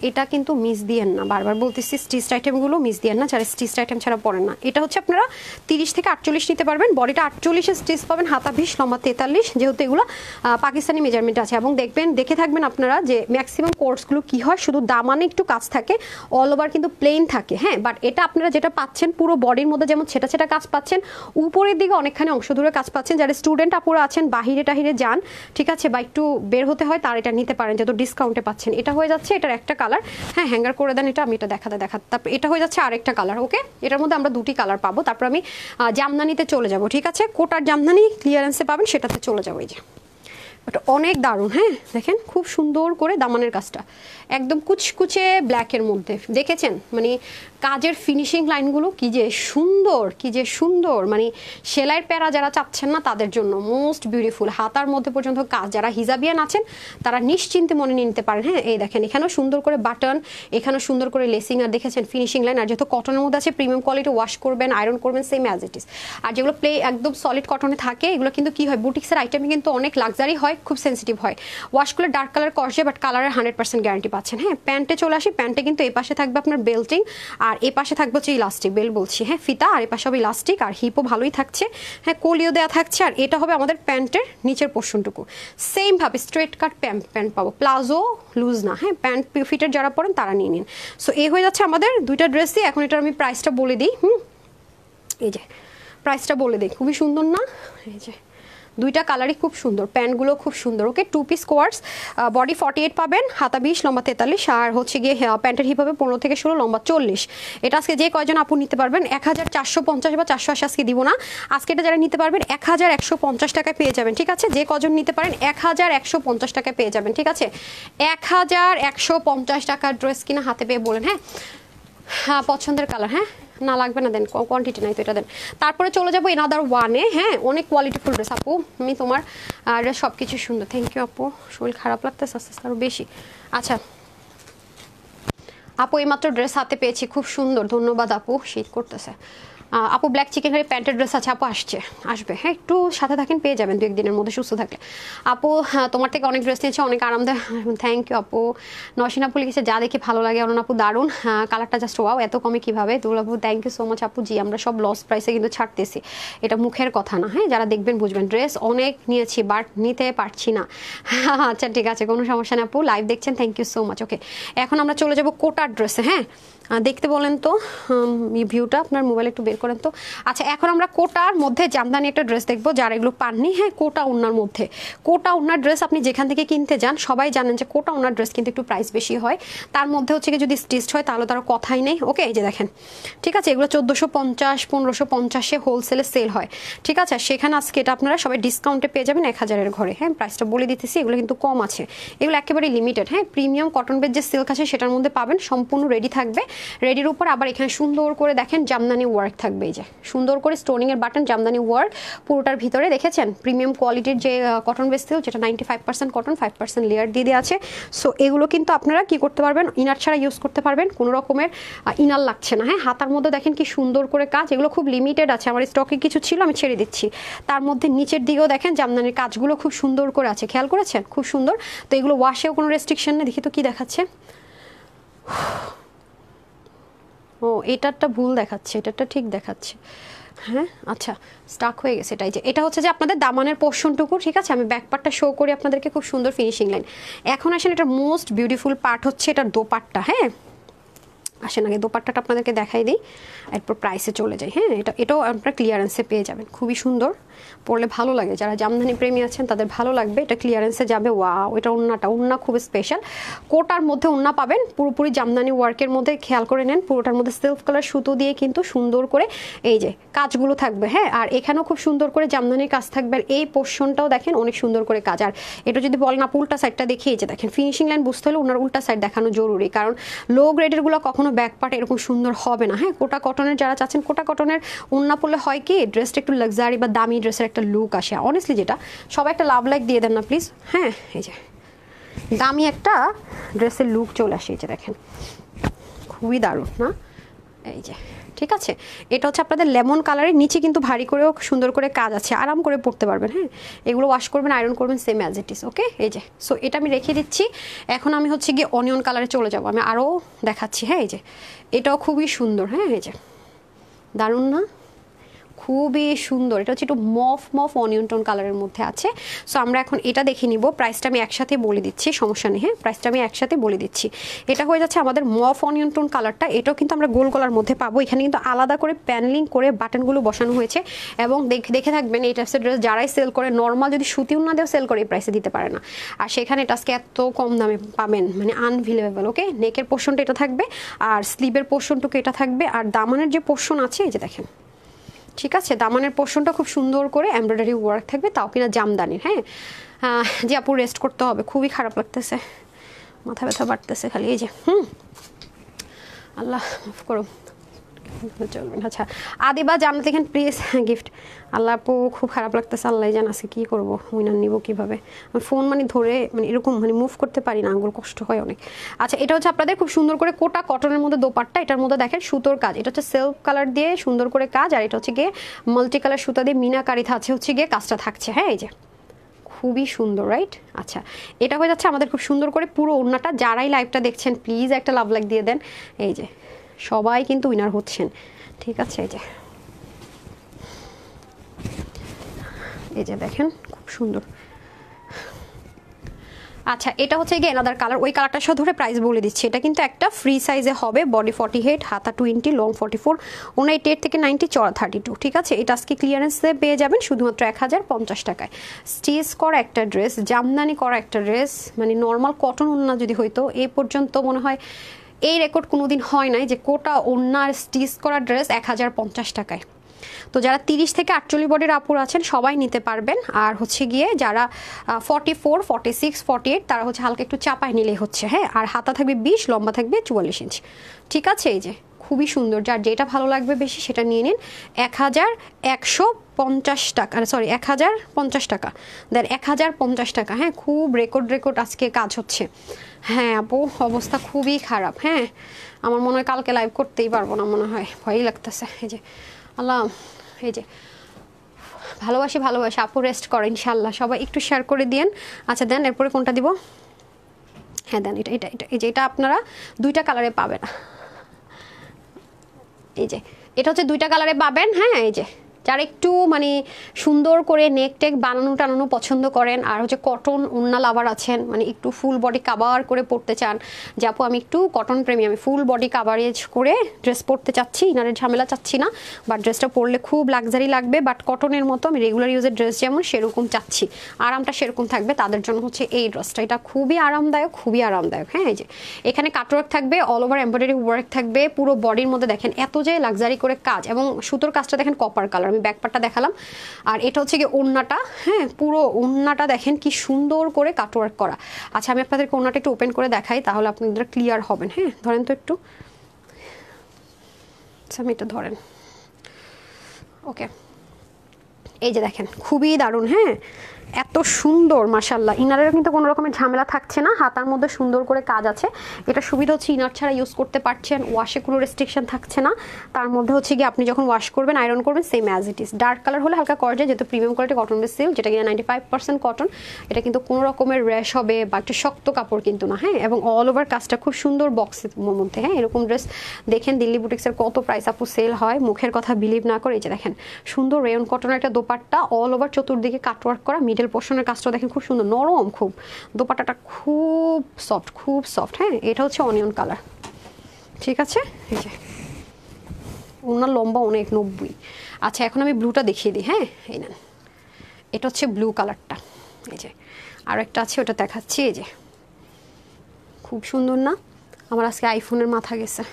এটা কিন্তু মিস দিয়েন না, বারবার বলতেছি স্টিচড আইটেমগুলো মিস দিয়েন না, যারা স্টিচড আইটেম ছাড়া পড়েন না। এটা হচ্ছে আপনারা 30 থেকে 48 নিতে পারবেন, বডিটা 48 স্টিচ পাবেন, হাতা 20, লম্বা 43, যেহেতু এগুলো পাকিস্তানি মেজারমেন্ট আছে। এবং দেখবেন, দেখে থাকবেন আপনারা যে ম্যাক্সিমাম কোর্সগুলো কি হয়, শুধু দামানে একটু কাজ থাকে, অল ওভার কিন্তু প্লেন থাকে। হ্যাঁ, বাট এটা আপনারা যেটা পাচ্ছেন পুরো বডির মধ্যে যেমন ছেটা ছেটা কাজ পাচ্ছেন, উপরের দিকে অনেকখানি অংশ ধরে কাজ পাচ্ছেন। যারা স্টুডেন্ট আপুরা আছেন, বাহিরে টাহিরে যান, ঠিক আছে, বা একটু বের হতে হয়, তার এটা নিতে পারেন, যেহেতু ডিসকাউন্টে পাচ্ছেন। এটা হয়ে যাচ্ছে, এটার একটা কালার, হ্যাঁ হ্যাঙ্গার করে দেন, এটা আমি এটা দেখাতে। তারপর এটা হয়ে যাচ্ছে আরেকটা কালার। ওকে, এটার মধ্যে আমরা দুটি কালার পাবো। তারপর আমি জামদানিতে চলে যাব, ঠিক আছে, কোটার জামদানি ক্লিয়ারেন্সে পাবেন, সেটাতে চলে যাবো। এই যে এটা অনেক দারুণ, হ্যাঁ দেখেন খুব সুন্দর করে দামানের কাজটা, একদম কুচকুচে ব্ল্যাকের মধ্যে, দেখেছেন মানে কাজের ফিনিশিং লাইনগুলো কি যে সুন্দর, কি যে সুন্দর, মানে সেলাইয়ের প্যারা যারা চাচ্ছেন না তাদের জন্য মোস্ট বিউটিফুল। হাতার মধ্যে পর্যন্ত কাজ, যারা হিজাবিয়ান আছেন তারা নিশ্চিন্তে মনে নিয়ে নিতে পারেন। হ্যাঁ, এই দেখেন এখানেও সুন্দর করে বাটন, এখানেও সুন্দর করে লেসিং, আর দেখেছেন ফিনিশিং লাইন। আর যেহেতু কটনের মধ্যে আছে, প্রিমিয়াম কোয়ালিটি, ওয়াশ করবেন, আয়রন করবেন, সেম অ্যাজ ইট ইজ। আর যেগুলো একদম সলিড কটনে থাকে, এগুলো কিন্তু কি হয়, বুটিক্সের আইটেমে কিন্তু অনেক লাক্সারি হয়, খুব সেন্সিটিভ হয়। ওয়াশ করলে ডার্ক কালার করছে, বাট কালারের 100% গ্যারান্টি পাচ্ছেন। হ্যাঁ, প্যান্টে চলে আসি, প্যান্টে কিন্তু এই পাশে থাকবে আপনার বেল্টিং, আর এই পাশে থাকবে হচ্ছে ইলাস্টিক, বেল বলছি, হ্যাঁ ফিতা, আর এই পাশে হবে ইলাস্টিক, আর হিপও ভালোই থাকছে, হ্যাঁ কলিও দেওয়া থাকছে। আর এটা হবে আমাদের প্যান্টের নিচের পোর্শনটুকু, সেম ভাবে স্ট্রেট কাট প্যান্ট পাবো, প্লাজো লুজ না, হ্যাঁ প্যান্ট ফিটের যারা পরেন তারা নিয়ে নিন। সো এই হয়ে যাচ্ছে আমাদের দুইটা ড্রেসই। এখন এটার আমি প্রাইসটা বলে দিই। এই যে প্রাইসটা বলে দিই, খুবই সুন্দর না, এই যে দুইটা কালারই খুব সুন্দর, প্যান্টগুলো খুব সুন্দর। ওকে, 2 পিস কোয়ার্স, বডি 48 পাবেন, হাতা 20, লম্বা 43, আর হচ্ছে গিয়ে প্যান্টের হিপ হবে 15 থেকে 16, লম্বা 40। এটা আজকে যে কয়জন আপু নিতে পারবেন, 1450 বা 480 আজকে দিব না, আজকে এটা যারা নিতে পারবেন 1150 টাকায় পেয়ে যাবেন, ঠিক আছে। যে কজন নিতে পারেন 1150 টাকায় পেয়ে যাবেন, ঠিক আছে। 1150 টাকার ড্রেস কিনা হাতে পেয়ে বলেন, হ্যাঁ হ্যাঁ পছন্দের কালার, হ্যাঁ না লাগবে না দেন, কোয়ান্টিটি নাই তো এটা দেন। তারপরে চলে যাবো এনাদার ওয়ানে, হ্যাঁ অনেক কোয়ালিটিফুল ড্রেস আপু, আমি তোমার ড্রেস সব কিছু সুন্দর, থ্যাংক ইউ আপু, শরীর খারাপ লাগতেছে আস্তে আস্তে আরও বেশি। আচ্ছা আপু এইমাত্র ড্রেস হাতে পেয়েছি, খুব সুন্দর, ধন্যবাদ আপু, শীত করতেছে। আপু ব্ল্যাক চিকেন কারি প্যান্টের ড্রেস আছে, আপু আসবে, হ্যাঁ একটু সাথে থাকেন, পেয়ে যাবেন 2-1 দিনের মধ্যে সুস্থ থাকলে। আপু তোমার থেকে অনেক ড্রেস নিয়েছে, অনেক আরামদায়ক, থ্যাংক ইউ আপু। নসীন আপু লিখেছে যা দেখে ভালো লাগে, অনন আপু দারুণ, কালারটা জাস্ট ওয়াও, এত কমে কিভাবে, দুল আপু থ্যাংক ইউ সো মাচ আপু। জি আমরা সব লস প্রাইসে কিন্তু ছাড়তেছি, এটা মুখের কথা না, হ্যাঁ যারা দেখবেন বুঝবেন। ড্রেস অনেক নিয়েছি বাট নিতে পারছি না। আচ্ছা ঠিক আছে, কোনো সমস্যা নেই আপু, লাইভ দেখছেন, থ্যাংক ইউ সো মাচ। ওকে, এখন আমরা চলে যাবো কোটার ড্রেসে। হ্যাঁ দেখতে বলেন তো ভিউটা আপনার মোবাইলে একটু বের করেন তো। আচ্ছা এখন আমরা কোটার মধ্যে জামদানি একটা ড্রেস দেখবো, যারা এগুলো পাননি। হ্যাঁ কোটা ওড়নার মধ্যে, কোটা ওড়নার ড্রেস আপনি যেখান থেকে কিনতে যান সবাই জানেন যে কোটা ওড়নার ড্রেস কিন্তু একটু প্রাইস বেশি হয়, তার মধ্যে হচ্ছে কি যদি স্টিচড হয় তাহলে তার কথাই নেই। ওকে, এই যে দেখেন, ঠিক আছে, এগুলো 1450 1550-এ হোলসেলে সেল হয়, ঠিক আছে। সেখানে আজকে এটা আপনারা সবাই ডিসকাউন্টে পেয়ে যাবেন 1000-এর ঘরে। হ্যাঁ প্রাইসটা বলে দিতেছি, এগুলো কিন্তু কম আছে, এগুলো একেবারে লিমিটেড। হ্যাঁ প্রিমিয়াম কটন বেড যে সিল্ক আছে সেটার মধ্যে পাবেন, সম্পূর্ণ রেডি থাকবে, রেডির উপর আবার এখানে সুন্দর করে দেখেন জামদানি ওয়ার্ক থাকবে, এই যে সুন্দর করে স্টোনিং এর বাটন, জামদানি ওয়ার্ক পুরোটার ভিতরে, দেখেছেন প্রিমিয়াম কোয়ালিটির যে কটন বেস সিল্ক, যেটা 95% কটন, 5% লেয়ার দিয়ে দেওয়া আছে। সো এগুলো কিন্তু আপনারা কি করতে পারবেন, ইনার ছাড়া ইউজ করতে পারবেন, কোনো রকমের ইনার লাগছে না। হ্যাঁ হাতার মধ্যে দেখেন কি সুন্দর করে কাজ, এগুলো খুব লিমিটেড আছে, আমার স্টকে কিছু ছিল আমি ছেড়ে দিচ্ছি। তার মধ্যে নিচের দিকেও দেখেন জামদানির কাজগুলো খুব সুন্দর করে আছে, খেয়াল করেছেন, খুব সুন্দর। তো এগুলো ওয়াশেও কোনো রেস্ট্রিকশন নেই, দেখি তো কি দেখাচ্ছে, ও এটারটা ভুল দেখাচ্ছে, এটারটা ঠিক দেখাচ্ছে। হ্যাঁ আচ্ছা স্টাক হয়ে গেছে, এটাই যে এটা হচ্ছে যে আপনাদের দামানের পোর্শনটুকু, ঠিক আছে। আমি ব্যাক পার্টটা শো করি আপনাদেরকে, খুব সুন্দর ফিনিশিং লাইন। এখন আসেন এটার মোস্ট বিউটিফুল পার্ট হচ্ছে এটার দোপাট্টা। হ্যাঁ আসেন আগে দোপাট্টাটা আপনাদেরকে দেখাই দিই, এরপর প্রাইসে চলে যাই। হ্যাঁ এটাও আপনারা ক্লিয়ারেন্সে পেয়ে যাবেন, খুবই সুন্দর, পরলে ভালো লাগে, যারা জামদানি প্রেমী আছেন তাদের ভালো লাগবে। এটা ক্লিয়ারেন্সে যাবে, ওয়াও এটা ওড়না খুব স্পেশাল, কোটার মধ্যে ওড়না পাবেন পুরোপুরি জামদানি ওয়ার্কের মধ্যে, খেয়াল করে নেন পুরোটার মধ্যে সিল্ক কালার সুতো দিয়ে কিন্তু সুন্দর করে এই যে কাজগুলো থাকবে। হ্যাঁ আর এখানেও খুব সুন্দর করে জামদানির কাজ থাকবে, আর এই পোর্শনটাও দেখেন অনেক সুন্দর করে কাজ। আর এটা যদি বলেন আপু উল্টা সাইডটা দেখিয়ে, যে দেখেন ফিনিশিং লাইন বুঝতে হলে ওনার উল্টা সাইড দেখানো জরুরি, কারণ লো গ্রেডের গুলো কখনো ব্যাক পার্ট এরকম সুন্দর হবে না। হ্যাঁ কোটা কটনের যারা চাচ্ছেন, কোটা কটনের ওড়না পরলে হয় কি ড্রেসটা একটু লাক্সারি বা দামি ড্রেসের একটা লুক আসে, অনেস্টলি যেটা সবাই একটা লাভ লাইক দিয়ে দেন না প্লিজ। হ্যাঁ এই যে দামি একটা ড্রেসের লুক চলে আসে, এই যে দেখেন খুবই দারুণ না, এই যে ঠিক আছে, এটা হচ্ছে আপনাদের লেমন কালারের, নিচে কিন্তু ভারী করেও সুন্দর করে কাজ আছে, আরাম করে পরতে পারবেন। হ্যাঁ, এগুলো ওয়াশ করবেন, আয়রন করবেন, সেম অ্যাজ ইট ইস। ওকে, এই যে সো এটা আমি রেখে দিচ্ছি। এখন আমি হচ্ছে গিয়ে অনিয়ন কালারে চলে যাব, আমি আরও দেখাচ্ছি। হ্যাঁ, এই যে এটাও খুবই সুন্দর। হ্যাঁ, এই যে দারুণ না, খুবই সুন্দর। এটা হচ্ছে একটু মফ অনিয়ন টোন কালারের মধ্যে আছে। সো আমরা এখন এটা দেখে নিব, প্রাইসটা আমি একসাথে বলে দিচ্ছি, সমস্যা নেই। হ্যাঁ, প্রাইসটা আমি একসাথে বলে দিচ্ছি। এটা হয়ে যাচ্ছে আমাদের মফ অনিয়ন টোন কালারটা, এটাও কিন্তু আমরা গোল গলার মধ্যে পাবো। এখানে কিন্তু আলাদা করে প্যানেলিং করে বাটনগুলো বসানো হয়েছে, এবং দেখে থাকবেন এই টাইপসের ড্রেস যারাই সেল করে, নর্মাল যদি সুতি উন্না দিয়েও সেল করে এই প্রাইসে দিতে পারে না। আর সেখানে এটা আজকে এত কম দামে পাবেন, মানে আনভিলেবল। ওকে, নেকের পোর্শনটা এটা থাকবে, আর স্লিভের পোর্শনটুকু এটা থাকবে, আর দামানের যে পোর্শন আছে এই যে দেখেন, ঠিক আছে, দামানের পোর্শনটা খুব সুন্দর করে এমব্রয়ডারি ওয়ার্ক থাকবে, তাও কিনা জামদানির। হ্যাঁ, যে আপু রেস্ট করতে হবে, খুবই খারাপ লাগতেছে, মাথা ব্যথা বাড়তেছে খালি। এই যে আল্লাহ মাফ করো, চলবেন। আচ্ছা, আদিবা জান্নাত লিখেন প্লিজ গিফট। আল্লাহ আপু খুব খারাপ লাগতেছে, আল্লাহ জান আছে কী করবো, উইনার নিব কীভাবে, ফোন মানে ধরে মানে এরকম মানে মুভ করতে পারি না, আঙ্গুল কষ্ট হয় অনেক। আচ্ছা, এটা হচ্ছে আপনাদের খুব সুন্দর করে কোটা কটনের মধ্যে দোপাট্টা, এটার মধ্যে দেখেন সুতোর কাজ, এটা হচ্ছে সেলফ কালার দিয়ে সুন্দর করে কাজ, আর এটা হচ্ছে গিয়ে মাল্টি কালার সুতা দিয়ে মিনাকারি আছে হচ্ছে গিয়ে কাজটা থাকছে। হ্যাঁ, এই যে খুবই সুন্দর, রাইট? আচ্ছা, এটা হয়ে যাচ্ছে আমাদের খুব সুন্দর করে পুরো ওড়নাটা। যারাই লাইভটা দেখছেন প্লিজ একটা লাভ লাইক দিয়ে দেন। এই যে সবাই কিন্তু উইনার হচ্ছেন, ঠিক আছে। এই যে দেখেন খুব সুন্দর। আচ্ছা, এটা হচ্ছে গিয়ে এনাদার কালার, ওই কালারটার সাথে ধরে প্রাইস বলে দিচ্ছি। এটা কিন্তু একটা ফ্রি সাইজে হবে, বডি 48, হাতা 20, লং 44, 88 থেকে 90, চড়া 32। ঠিক আছে, এটা আজকে ক্লিয়ারেন্সে পেয়ে যাবেন শুধুমাত্র 1050 টাকায়। স্টিচ করা একটা ড্রেস, জামদানি করা একটা ড্রেস, মানে নর্মাল কটন ওড়না যদি হইতো, এই পর্যন্ত মনে হয় এই রেকর্ড কোনোদিন হয় নাই যে কোটা ওড়নার স্টিচ করা ড্রেস 1050 টাকায়। তো যারা 30 থেকে 48 বডির আপুর আছেন সবাই নিতে পারবেন। আর হচ্ছে গিয়ে যারা 44, 46, 48 তারা হচ্ছে হালকা একটু চাপায় নিলেই হচ্ছে। হ্যাঁ, আর হাতা থাকবে 20, লম্বা থাকবে 44 ইঞ্চ। ঠিক আছে, এই যে খুবই সুন্দর, যার যেটা ভালো লাগবে বেশি সেটা নিয়ে নিন। 1150 টাকা, সরি 1050 টাকা, দেন 1050 টাকা। হ্যাঁ, খুব রেকর্ড আজকে কাজ হচ্ছে। হ্যাঁ আপু, অবস্থা খুবই খারাপ। হ্যাঁ, আমার মনে হয় কালকে লাইভ করতেই পারবো না, মনে হয় ভয়ই লাগতেছে। এই যে আল্লাহ, এই যে ভালোবাসি আপু, রেস্ট করে ইনশাল্লাহ। সবাই একটু শেয়ার করে দিন। আচ্ছা দেন, এরপরে কোনটা দিব? হ্যাঁ দেন, এটা এই যে এটা আপনারা দুইটা কালারে পাবেন। এই যে এটা হচ্ছে দুইটা কালারে পাবেন। হ্যাঁ, এই যে যারা একটু মানে সুন্দর করে নেক টেক বানানো টানানো পছন্দ করেন, আর হচ্ছে কটন ওড়না লাভার আছেন, মানে একটু ফুল বডি কাভার করে পরতে চান, যে আপু আমি একটু কটন প্রেমী, আমি ফুল বডি কাভারেজ করে ড্রেস পরতে চাচ্ছি, ইনারের ঝামেলা চাচ্ছি না, বাট ড্রেসটা পরলে খুব লাক্সারি লাগবে, বাট কটনের মতো আমি রেগুলার ইউজের ড্রেস যেমন সেরকম চাচ্ছি, আরামটা সেরকম থাকবে, তাদের জন্য হচ্ছে এই ড্রেসটা। এটা খুবই আরামদায়ক, খুবই আরামদায়ক। হ্যাঁ, এই যে এখানে কাটওয়ার্ক থাকবে, অল ওভার এমব্রয়ডারি ওয়ার্ক থাকবে পুরো বডির মধ্যে। দেখেন এত যে লাক্সারি করে কাজ, এবং সুতোর কাজটা দেখেন কপার কালার, আমি ব্যাকপার্টটা দেখালাম। আর এটা হচ্ছে গিয়ে ওড়নাটা। হ্যাঁ, পুরো ওড়নাটা দেখেন কি সুন্দর করে কাটওয়ার্ক করা। আচ্ছা, আমি আপনাদেরকে ওড়নাটা একটু ওপেন করে দেখাই, তাহলে আপনারা ক্লিয়ার হবেন। হ্যাঁ, ধরেন তো একটু, আচ্ছা আমি এটা ধরেন, ওকে। এই যে দেখেন খুবই দারুণ। হ্যাঁ, এত সুন্দর মাশাআল্লাহ। ইনারের কিন্তু কোনো রকমের ঝামেলা থাকছে না, হাতার মধ্যে সুন্দর করে কাজ আছে। এটা সুবিধা হচ্ছে ইনার ছাড়া ইউজ করতে পারছেন, ওয়াশে কোনো রেস্ট্রিকশন থাকছে না। তার মধ্যে হচ্ছে গিয়ে আপনি যখন ওয়াশ করবেন, আয়রন করবেন, same as it is. Dark colour হলে হালকা করা যায়, যেহেতু premium quality cotton base silk, যেটা কিনা 95% কটন। এটা কিন্তু কোনো রকমের র্যাশ হবে বা একটা শক্ত কাপড় কিন্তু না। হ্যাঁ, এবং অল ওভার কাজটা খুব সুন্দর বক্সের মধ্যে। হ্যাঁ, এরকম ড্রেস দেখেন দিল্লি বুটিক্সের কত প্রাইস আপু সেল হয়, মুখের কথা বিলিভ না করে। এই যে দেখেন সুন্দর রেয়ন কটনের একটা দোপাট্টা, অল ওভার চতুর্দিকে কাটওয়ার্ক করা, মিডল পোর্শনের কাজটা দেখেন খুব সুন্দর নরম, খুব দোপাট্টাটা খুব সফট, খুব সফট। হ্যাঁ, এটা হচ্ছে অনিয়ন কালার। ঠিক আছে, এই যে ওনার লম্বা অনেক 90। আচ্ছা, এখন আমি ব্লুটা দেখিয়ে দিই। হ্যাঁ, এই নেন, এটা হচ্ছে ব্লু কালারটা। এই যে আর একটা আছে, ওটা দেখাচ্ছি। এই যে খুব সুন্দর না? আমার আজকে আইফোনের মাথা গেছে,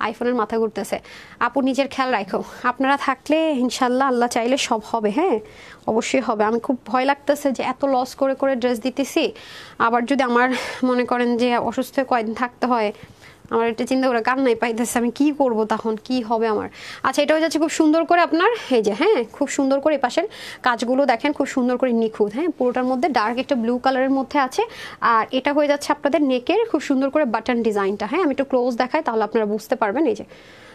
আইফোনের মাথা ঘুরতেছে। আপু নিজের খেয়াল রাখো, আপনারা থাকলে ইনশাল্লাহ আল্লাহ চাইলে সব হবে। হ্যাঁ, অবশ্যই হবে। আমি খুব ভয় লাগতেছে যে এত লস করে ড্রেস দিতেছি, আবার যদি আমার মনে করেন যে অসুস্থ কয়েকদিন থাকতে হয়, আমার এটা চিন্তা করে কান্নাই পাইতেছে, আমি কি করব তখন, কি হবে আমার। আচ্ছা এটা হয়ে যাচ্ছে খুব সুন্দর করে আপনার এই যে, হ্যাঁ খুব সুন্দর করে এই পাশের কাজগুলো দেখেন, খুব সুন্দর করে নিখুঁত, হ্যাঁ পুরোটার মধ্যে ডার্ক একটা ব্লু কালারের মধ্যে আছে। আর এটা হয়ে যাচ্ছে আপনাদের নেকের খুব সুন্দর করে বাটন ডিজাইনটা, হ্যাঁ আমি একটু ক্লোজ দেখাই তাহলে আপনারা বুঝতে পারবেন। এই যে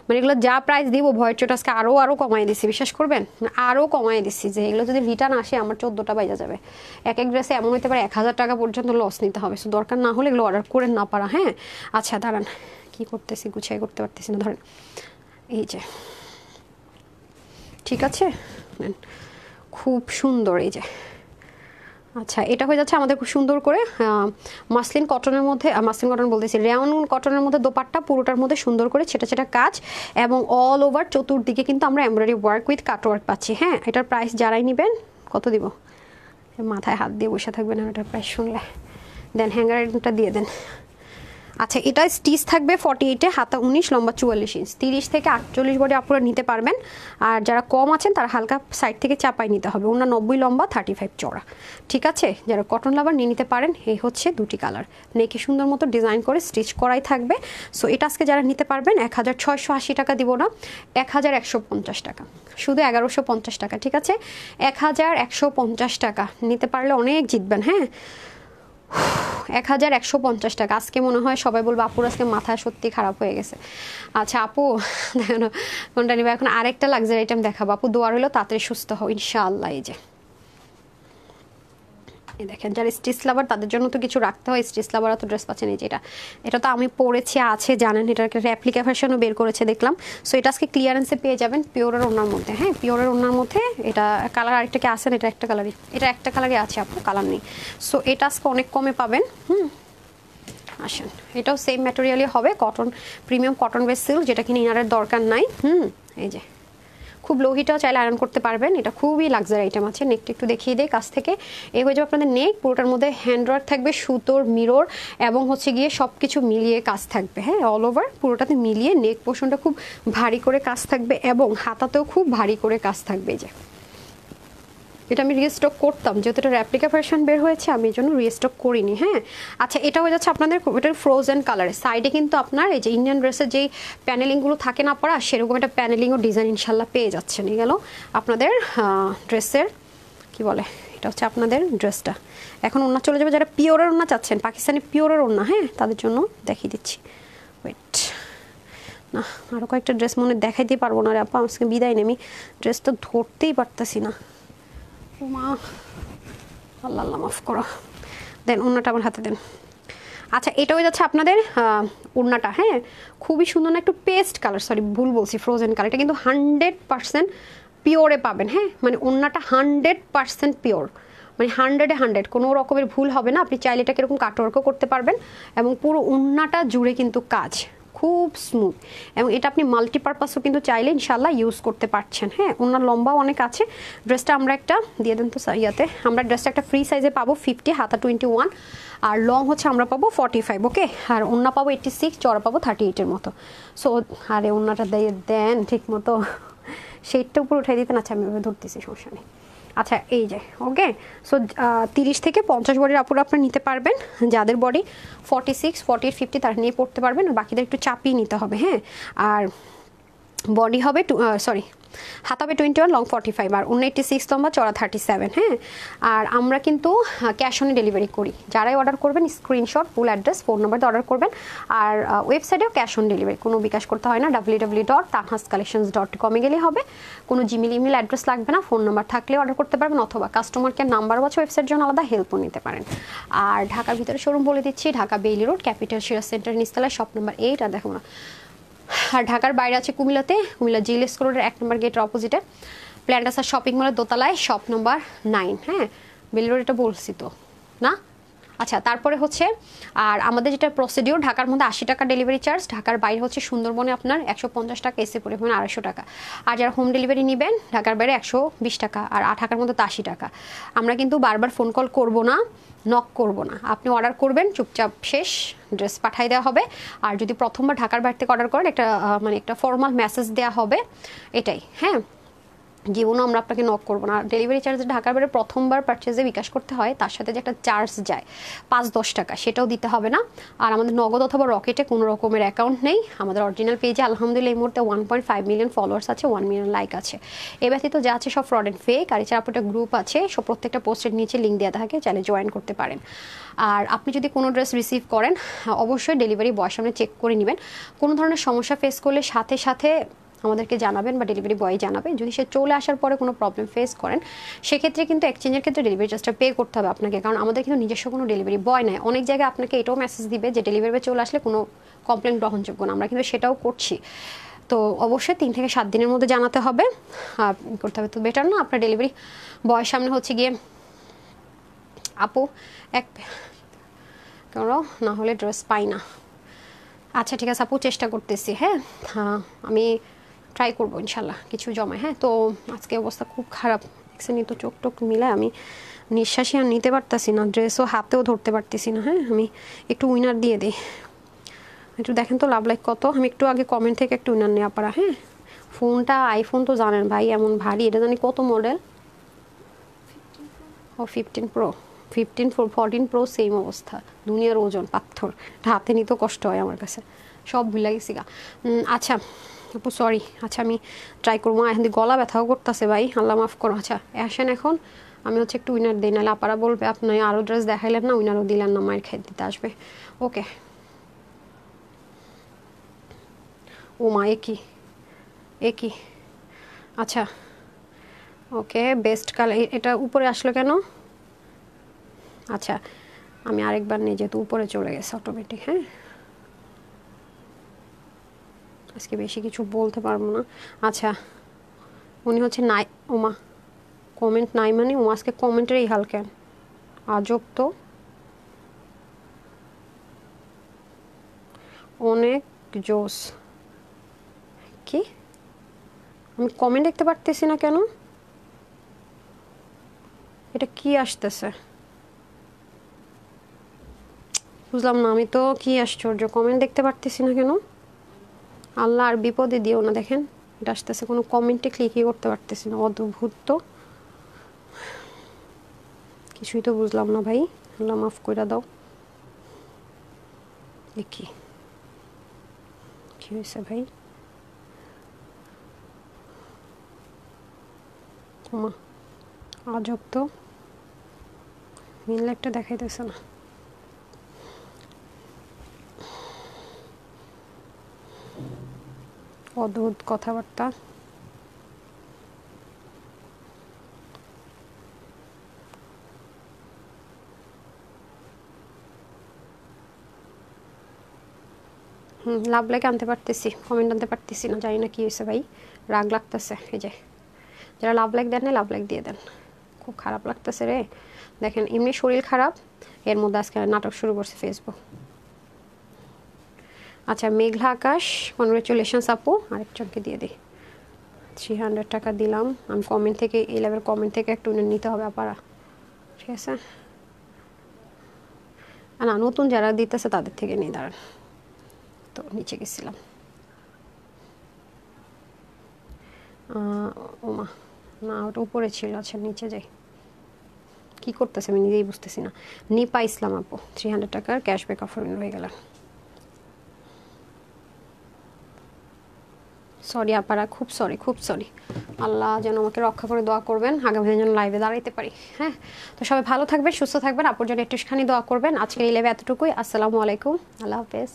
মানে এগুলো যা প্রাইস দিব ভয়ের চোট আজকে আরও কমাই দিচ্ছি, বিশ্বাস করবেন আরও কমাই দিচ্ছি, যে এগুলো যদি রিটার্ন আসে আমার 14টা বাইজা যাবে। এক এক ড্রেসে এমন হতে পারে 1000 টাকা পর্যন্ত লস নিতে হবে। সো দরকার না হলে এগুলো অর্ডার করে না পারা। হ্যাঁ আচ্ছা দাঁড়ান, কি করতেছি গুছাই করতে পারতেছি না, ধরেন এই যে ঠিক আছে, খুব সুন্দর এই যে। আচ্ছা এটা হয়ে যাচ্ছে আমাদের খুব সুন্দর করে মাসলিন কটনের মধ্যে, মাসলিন কটন বলতেছি রেয়ন কটনের মধ্যে দোপাট্টা, পুরোটার মধ্যে সুন্দর করে ছেটা ছেটা কাজ এবং অল ওভার চতুর্দিকে কিন্তু আমরা embroidery work with cut work পাচ্ছি। হ্যাঁ এটার প্রাইস যারাই নেবেন কত দিব, মাথায় হাত দিয়ে বসে থাকবেন না এটার প্রাইস শুনলে, দেন হ্যাঙ্গারটা দিয়ে দেন। আচ্ছা এটা স্টিচ থাকবে 48-এ, হাতা 19, লম্বা 44 ইঞ্চ, 30 থেকে 48 বডি আপনারা নিতে পারবেন। আর যারা কম আছেন তারা হালকা সাইড থেকে চাপাই নিতে হবে। ওনার 90 লম্বা 35 চড়া, ঠিক আছে। যারা কটন লাভার নিয়ে নিতে পারেন। এই হচ্ছে দুটি কালার, নেকে সুন্দর মতো ডিজাইন করে স্টিচ করাই থাকবে। সো এটা আজকে যারা নিতে পারবেন 1680 টাকা দিব না, 1150 টাকা, শুধু 1150 টাকা, ঠিক আছে 1150 টাকা নিতে পারলে অনেক জিতবেন। হ্যাঁ 1150 টাকা। আজকে মনে হয় সবাই বলবো আপুর আজকে মাথা সত্যি খারাপ হয়ে গেছে। আচ্ছা আপু দেখো কোনটা নিবে, এখন আরেকটা লাক্সারি আইটেম দেখাবো আপু, দোয়ার হলো তাড়াতাড়ি সুস্থ হও ইনশাআল্লাহ। এই যে এই দেখেন, যারা স্টিচ লাভার তাদের জন্য তো কিছু রাখতে হয়, স্টিচ লাভাররা তো ড্রেস পাচ্ছেন। এই যে এটা তো আমি পরেছি আছে জানেন, এটার একটা রেপ্লিকা ভার্সনও বের করেছে দেখলাম। সো এটা আজকে ক্লিয়ারেন্সে পেয়ে যাবেন পিওরের ওড়নার মধ্যে। হ্যাঁ পিওরের ওড়নার মধ্যে এটা কালার আরেকটা কি আছে, এটা একটা কালারই, এটা একটা কালারই আছে আপু, কালার নেই। সো এটা আজকে অনেক কমে পাবেন। আসেন এটাও সেম ম্যাটেরিয়ালই হবে, cotton premium cotton base silk, যেটা কিনা ইনারের দরকার নাই। এই যে খুব লো হিটাও চাইলে আয়রন করতে পারবেন। এটা খুবই লাক্সারি আইটেম আছে। নেকটা একটু দেখিয়ে দেয় কাছ থেকে। এই হয়ে যাবে আপনাদের নেক, পুরোটার মধ্যে হ্যান্ডওয়ার্ক থাকবে, সুতোর মিরর এবং হচ্ছে গিয়ে সব কিছু মিলিয়ে কাজ থাকবে। হ্যাঁ অল ওভার পুরোটাতে মিলিয়ে নেক পোর্শনটা খুব ভারী করে কাজ থাকবে এবং হাতাতেও খুব ভারী করে কাজ থাকবে। যে এটা আমি রিস্টক করতাম, যেহেতু এটা রেপ্লিকা ভার্সন বের হয়েছে আমি এই জন্য রিস্টক করিনি। হ্যাঁ আচ্ছা এটা হয়ে যাচ্ছে আপনাদের এটার ফ্রোজেন কালারে, সাইডে কিন্তু আপনার এই যে ইন্ডিয়ান ড্রেসের যেই প্যানেলিংগুলো থাকে না পড়া, সেরকম একটা প্যানেলিং ও ডিজাইন ইনশাল্লাহ পেয়ে যাচ্ছেন। এই গেল আপনাদের ড্রেসের কি বলে, এটা হচ্ছে আপনাদের ড্রেসটা। এখন ওড়না চলে যাবে, যারা পিওরের ওড়না চাচ্ছেন, পাকিস্তানি পিওরের ওড়না, হ্যাঁ তাদের জন্য দেখিয়ে দিচ্ছি। ওয়েট না আরও কয়েকটা ড্রেস মনে দেখাইতে পারবো না রে আপা, আজকে বিদায় নেই, আমি ড্রেস তো ধরতেই পারতেছি না। মা আল্লাহ আল্লাহ মাফ করো, দেন ওড়নাটা আমার হাতে দেন। আচ্ছা এটা হয়ে যাচ্ছে আপনাদের ওড়নাটা। হ্যাঁ খুবই সুন্দর না, একটু পেস্ট কালার, সরি ভুল বলছি, ফ্রোজেন কালার। এটা কিন্তু 100% পিওরে পাবেন। হ্যাঁ মানে ওড়নাটা 100% পিওর, মানে 100-এ 100, কোনো রকমের ভুল হবে না। আপনি চাইলে এটাকে এরকম কাটওয়ার্কও করতে পারবেন এবং পুরো ওড়নাটা জুড়ে কিন্তু কাজ খুব স্মুথ, এবং এটা আপনি মাল্টিপারপাসও কিন্তু চাইলে ইনশাল্লাহ ইউজ করতে পারছেন। হ্যাঁ ওনার লম্বাও অনেক আছে। ড্রেসটা আমরা একটা দিয়ে দেন তো ইয়াতে, আমরা ড্রেসটা একটা ফ্রি সাইজে পাবো 50, হাতা 21, আর লং হচ্ছে আমরা পাবো 45। ওকে আর ওড়না পাবো 86, চড়া পাবো 38-এর মতো। সো আরে ওড়নাটা দিয়ে দেন ঠিক মতো, সেইটা উপরে উঠাই দিতেন। আচ্ছা আমি ধরতেছি, সমস্যা নেই। আচ্ছা এই যে ওকে, সো 30 থেকে 50 বডির আপুরা আপনারা নিতে পারবেন। যাদের বডি 46, 48, 50 তারা নিয়ে পড়তে পারবেন, বাকিদের একটু চাপিয়ে নিতে হবে। হ্যাঁ আর বডি হবে সরি হাত হবে 21, লং 45, আর 86 লম্বা, চড়া 37। হ্যাঁ আর আমরা কিন্তু ক্যাশ অন ডেলিভারি করি। যারাই অর্ডার করবেন screenshot, full address, phone number order করবেন। আর ওয়েবসাইটেও ক্যাশ অন ডেলিভারি, কোনো বিকাশ করতে হয় না, www.tanhascollections.com গেলেই হবে। কোনো জিমেল ইমেল অ্যাড্রেস লাগবে না, ফোন নাম্বার থাকলে অর্ডার করতে পারবেন, অথবা কাস্টমার কেয়ার নাম্বারও আছে ওয়েবসাইটের জন্য, আলাদা হেল্পও নিতে পারেন। আর ঢাকার ভিতরে শোরুম বলে দিচ্ছি, Dhaka Bailey road, capital share centre নিচতলায়, শপ নাম্বার 8। আর দেখো না, আর ঢাকার বাইরে আছে কুমিল্লাতে, কুমিল্লা জিএলএস রোডের 1 নম্বর গেটের অপোজিটে প্ল্যান্টাসার শপিং মলের দোতলায়, শপ নম্বর 9। হ্যাঁ বেইলি রোড এটা বলছি তো না। আচ্ছা তারপরে হচ্ছে আর আমাদের যেটা প্রসিডিওর, ঢাকার মধ্যে 80 টাকা ডেলিভারি চার্জ, ঢাকার বাইরে হচ্ছে সুন্দরবনে আপনার 150 টাকা, এসে পরিবহন 250 টাকা। আর যারা হোম ডেলিভারি নেবেন ঢাকার বাইরে 120 টাকা, আর ঢাকার মধ্যে তো 80 টাকা। আমরা কিন্তু বারবার ফোন কল করবো না, নক করব না, আপনি অর্ডার করবেন, চুপচাপ শেষ, ড্রেস পাঠিয়ে দেওয়া হবে। আর যদি প্রথমবার ঢাকার বাইরে থেকে অর্ডার করেন একটা মানে একটা ফর্মাল মেসেজ দেওয়া হবে, এটাই। হ্যাঁ জীবনও আমরা আপনাকে নক করবো না। ডেলিভারি চার্জ ঢাকার বাইরে প্রথমবার পারচেজে বিকাশ করতে হয়, তার সাথে যে একটা চার্জ যায় 5-10 টাকা, সেটাও দিতে হবে না। আর আমাদের নগদ অথবা রকেটে কোনো রকমের অ্যাকাউন্ট নেই। আমাদের অরিজিনাল পেজে আলহামদুলিল্লাহ এই মুহূর্তে 1.5 মিলিয়ন ফলোয়ার্স আছে, 1 মিলিয়ন লাইক আছে। এ ব্যতীত যা আছে সব ফ্রড অ্যান্ড ফেক। আর এছাড়া আপনার গ্রুপ আছে, সব প্রত্যেকটা পোস্টের নিচে লিঙ্ক দেওয়া থাকে, চাইলে জয়েন করতে পারেন। আর আপনি যদি কোনো ড্রেস রিসিভ করেন অবশ্যই ডেলিভারি বয়ের সামনে চেক করে নেবেন। কোনো ধরনের সমস্যা ফেস করলে সাথে সাথে আমাদেরকে জানাবেন বা ডেলিভারি বয় জানাবে। যদি সে চলে আসার পরে কোনো প্রবলেম ফেস করেন সেক্ষেত্রে কিন্তু এক্সচেঞ্জের ক্ষেত্রে ডেলিভারি চার্জটা পে করতে হবে আপনাকে, কারণ আমাদের কিন্তু নিজস্ব কোনো ডেলিভারি বয় নাই। অনেক জায়গায় আপনাকে এটাও মেসেজ দিবে যে ডেলিভারি বয় চলে আসলে কোনো কমপ্লেন গ্রহণযোগ্য না, আমরা কিন্তু সেটাও করছি। তো অবশ্যই 3 থেকে 7 দিনের মধ্যে জানাতে হবে, করতে হবে। তো বেটার না আপনার ডেলিভারি বয়ের সামনে হচ্ছে গিয়ে আপু এক করো, না হলে ড্রেস পাই না। আচ্ছা ঠিক আছে আপু, চেষ্টা করতেছি। হ্যাঁ আমি ট্রাই করবো ইনশাল্লাহ কিছু জমায়। হ্যাঁ তো আজকে অবস্থা খুব খারাপ, দেখছেন তো চোখ টোক মিলায় আমি নিঃশ্বাসই আর নিতে পারতেছি না, ড্রেসও হাতেও ধরতে পারতেছি না। হ্যাঁ আমি একটু উইনার দিয়ে দিই, একটু দেখেন তো লাভ লাইক কত। আমি একটু আগে কমেন্ট থেকে একটু উইনার নেওয়া পারা। হ্যাঁ ফোনটা আইফোন তো জানেন ভাই এমন ভারী, এটা জানি কত মডেল, ও 15 প্রো, 14 প্রো সেম অবস্থা, দুনিয়ার ওজন পাথর, হাতে নিতেও কষ্ট হয় আমার কাছে, সব ভুলে গেছি গা। আচ্ছা আপু সরি, আচ্ছা আমি ট্রাই করবো। এখন গলা ব্যথাও করতেছে ভাই, আল্লাহ মাফ করো। আচ্ছা আসেন এখন আমি হচ্ছে একটু উইনার দিই, নাহলে আপারা বলবে আপনি আরও ড্রেস দেখাইলেন না, উইনারও দিলেন না, মায়ের খেয়ে দিতে আসবে। ওকে ও মা একই আচ্ছা ওকে বেস্ট কালার, এটা উপরে আসলো কেন? আচ্ছা আমি আরেকবার নিয়ে, যেহেতু উপরে চলে গেছে অটোমেটিক। হ্যাঁ আজকে বেশি কিছু বলতে পারবো না। আচ্ছা উনি হচ্ছে নাই, ওমা কমেন্ট নাই মানে ও আজকে কমেন্টের এই হাল কেন, আজব তো। অনেক জোস, কি আমি কমেন্ট দেখতে পারতেছি না কেন? এটা কি আসতেছে বুঝলাম না আমি তো, কি আশ্চর্য, কমেন্ট দেখতে পারতেছি না কেন? আল্লাহ আর বিপদে দিও না। দেখেন এটা আসতেছে, কোনো কমেন্টে ক্লিকই করতে পারতেছি না, অদ্ভুত তো, কিছুই তো বুঝলাম না ভাই, আল্লাহ মাফ করে দাও। দেখি কি হয়েছে ভাই, ওমা আজব তো, মিল একটা দেখাইতেছে না। অদ্ভুত কথাবার্তা। লাভ লাইক আনতে পারতেছি, কমেন্ট আনতে পারতেছি না, জানি না কি হয়েছে ভাই, রাগ লাগতেছে। এই যে যারা লাভ লাইক দেন না লাভ লাইক দিয়ে দেন, খুব খারাপ লাগতেছে রে। দেখেন এমনি শরীর খারাপ, এর মধ্যে আজকে নাটক শুরু করছে ফেসবুক। আচ্ছা মেঘলা আকাশ, কনগ্রেচুলেশনস আপু, আরেকজনকে দিয়ে দিই, 300 টাকা দিলাম। আমি কমেন্ট থেকে, এই লেভেল কমেন্ট থেকে একটু নিতে হবে আপারা, ঠিক আছে? না নতুন যারা দিতেছে তাদের থেকে নিয়ে দাঁড়ান, তো নিচে গেছিলাম। ওমা না ওটা উপরে ছিল, আচ্ছা নিচে যাই। কি করতেছে আমি নিজেই বুঝতেছি না। নিপা ইসলাম আপু 300 টাকার ক্যাশব্যাক অফার হয়ে গেল। সরি আপারা, খুব সরি, খুব সরি। আল্লাহ যেন আমাকে রক্ষা করে দোয়া করবেন, আগামী দিন যেন লাইভে দাঁড়াইতে পারি। হ্যাঁ তো সবাই ভালো থাকবেন, সুস্থ থাকবেন, আপুর জন্য একটুখানি দোয়া করবেন। আজকে এই লাইভে এতটুকুই। আসসালামু আলাইকুম, আল্লাহ হাফেজ।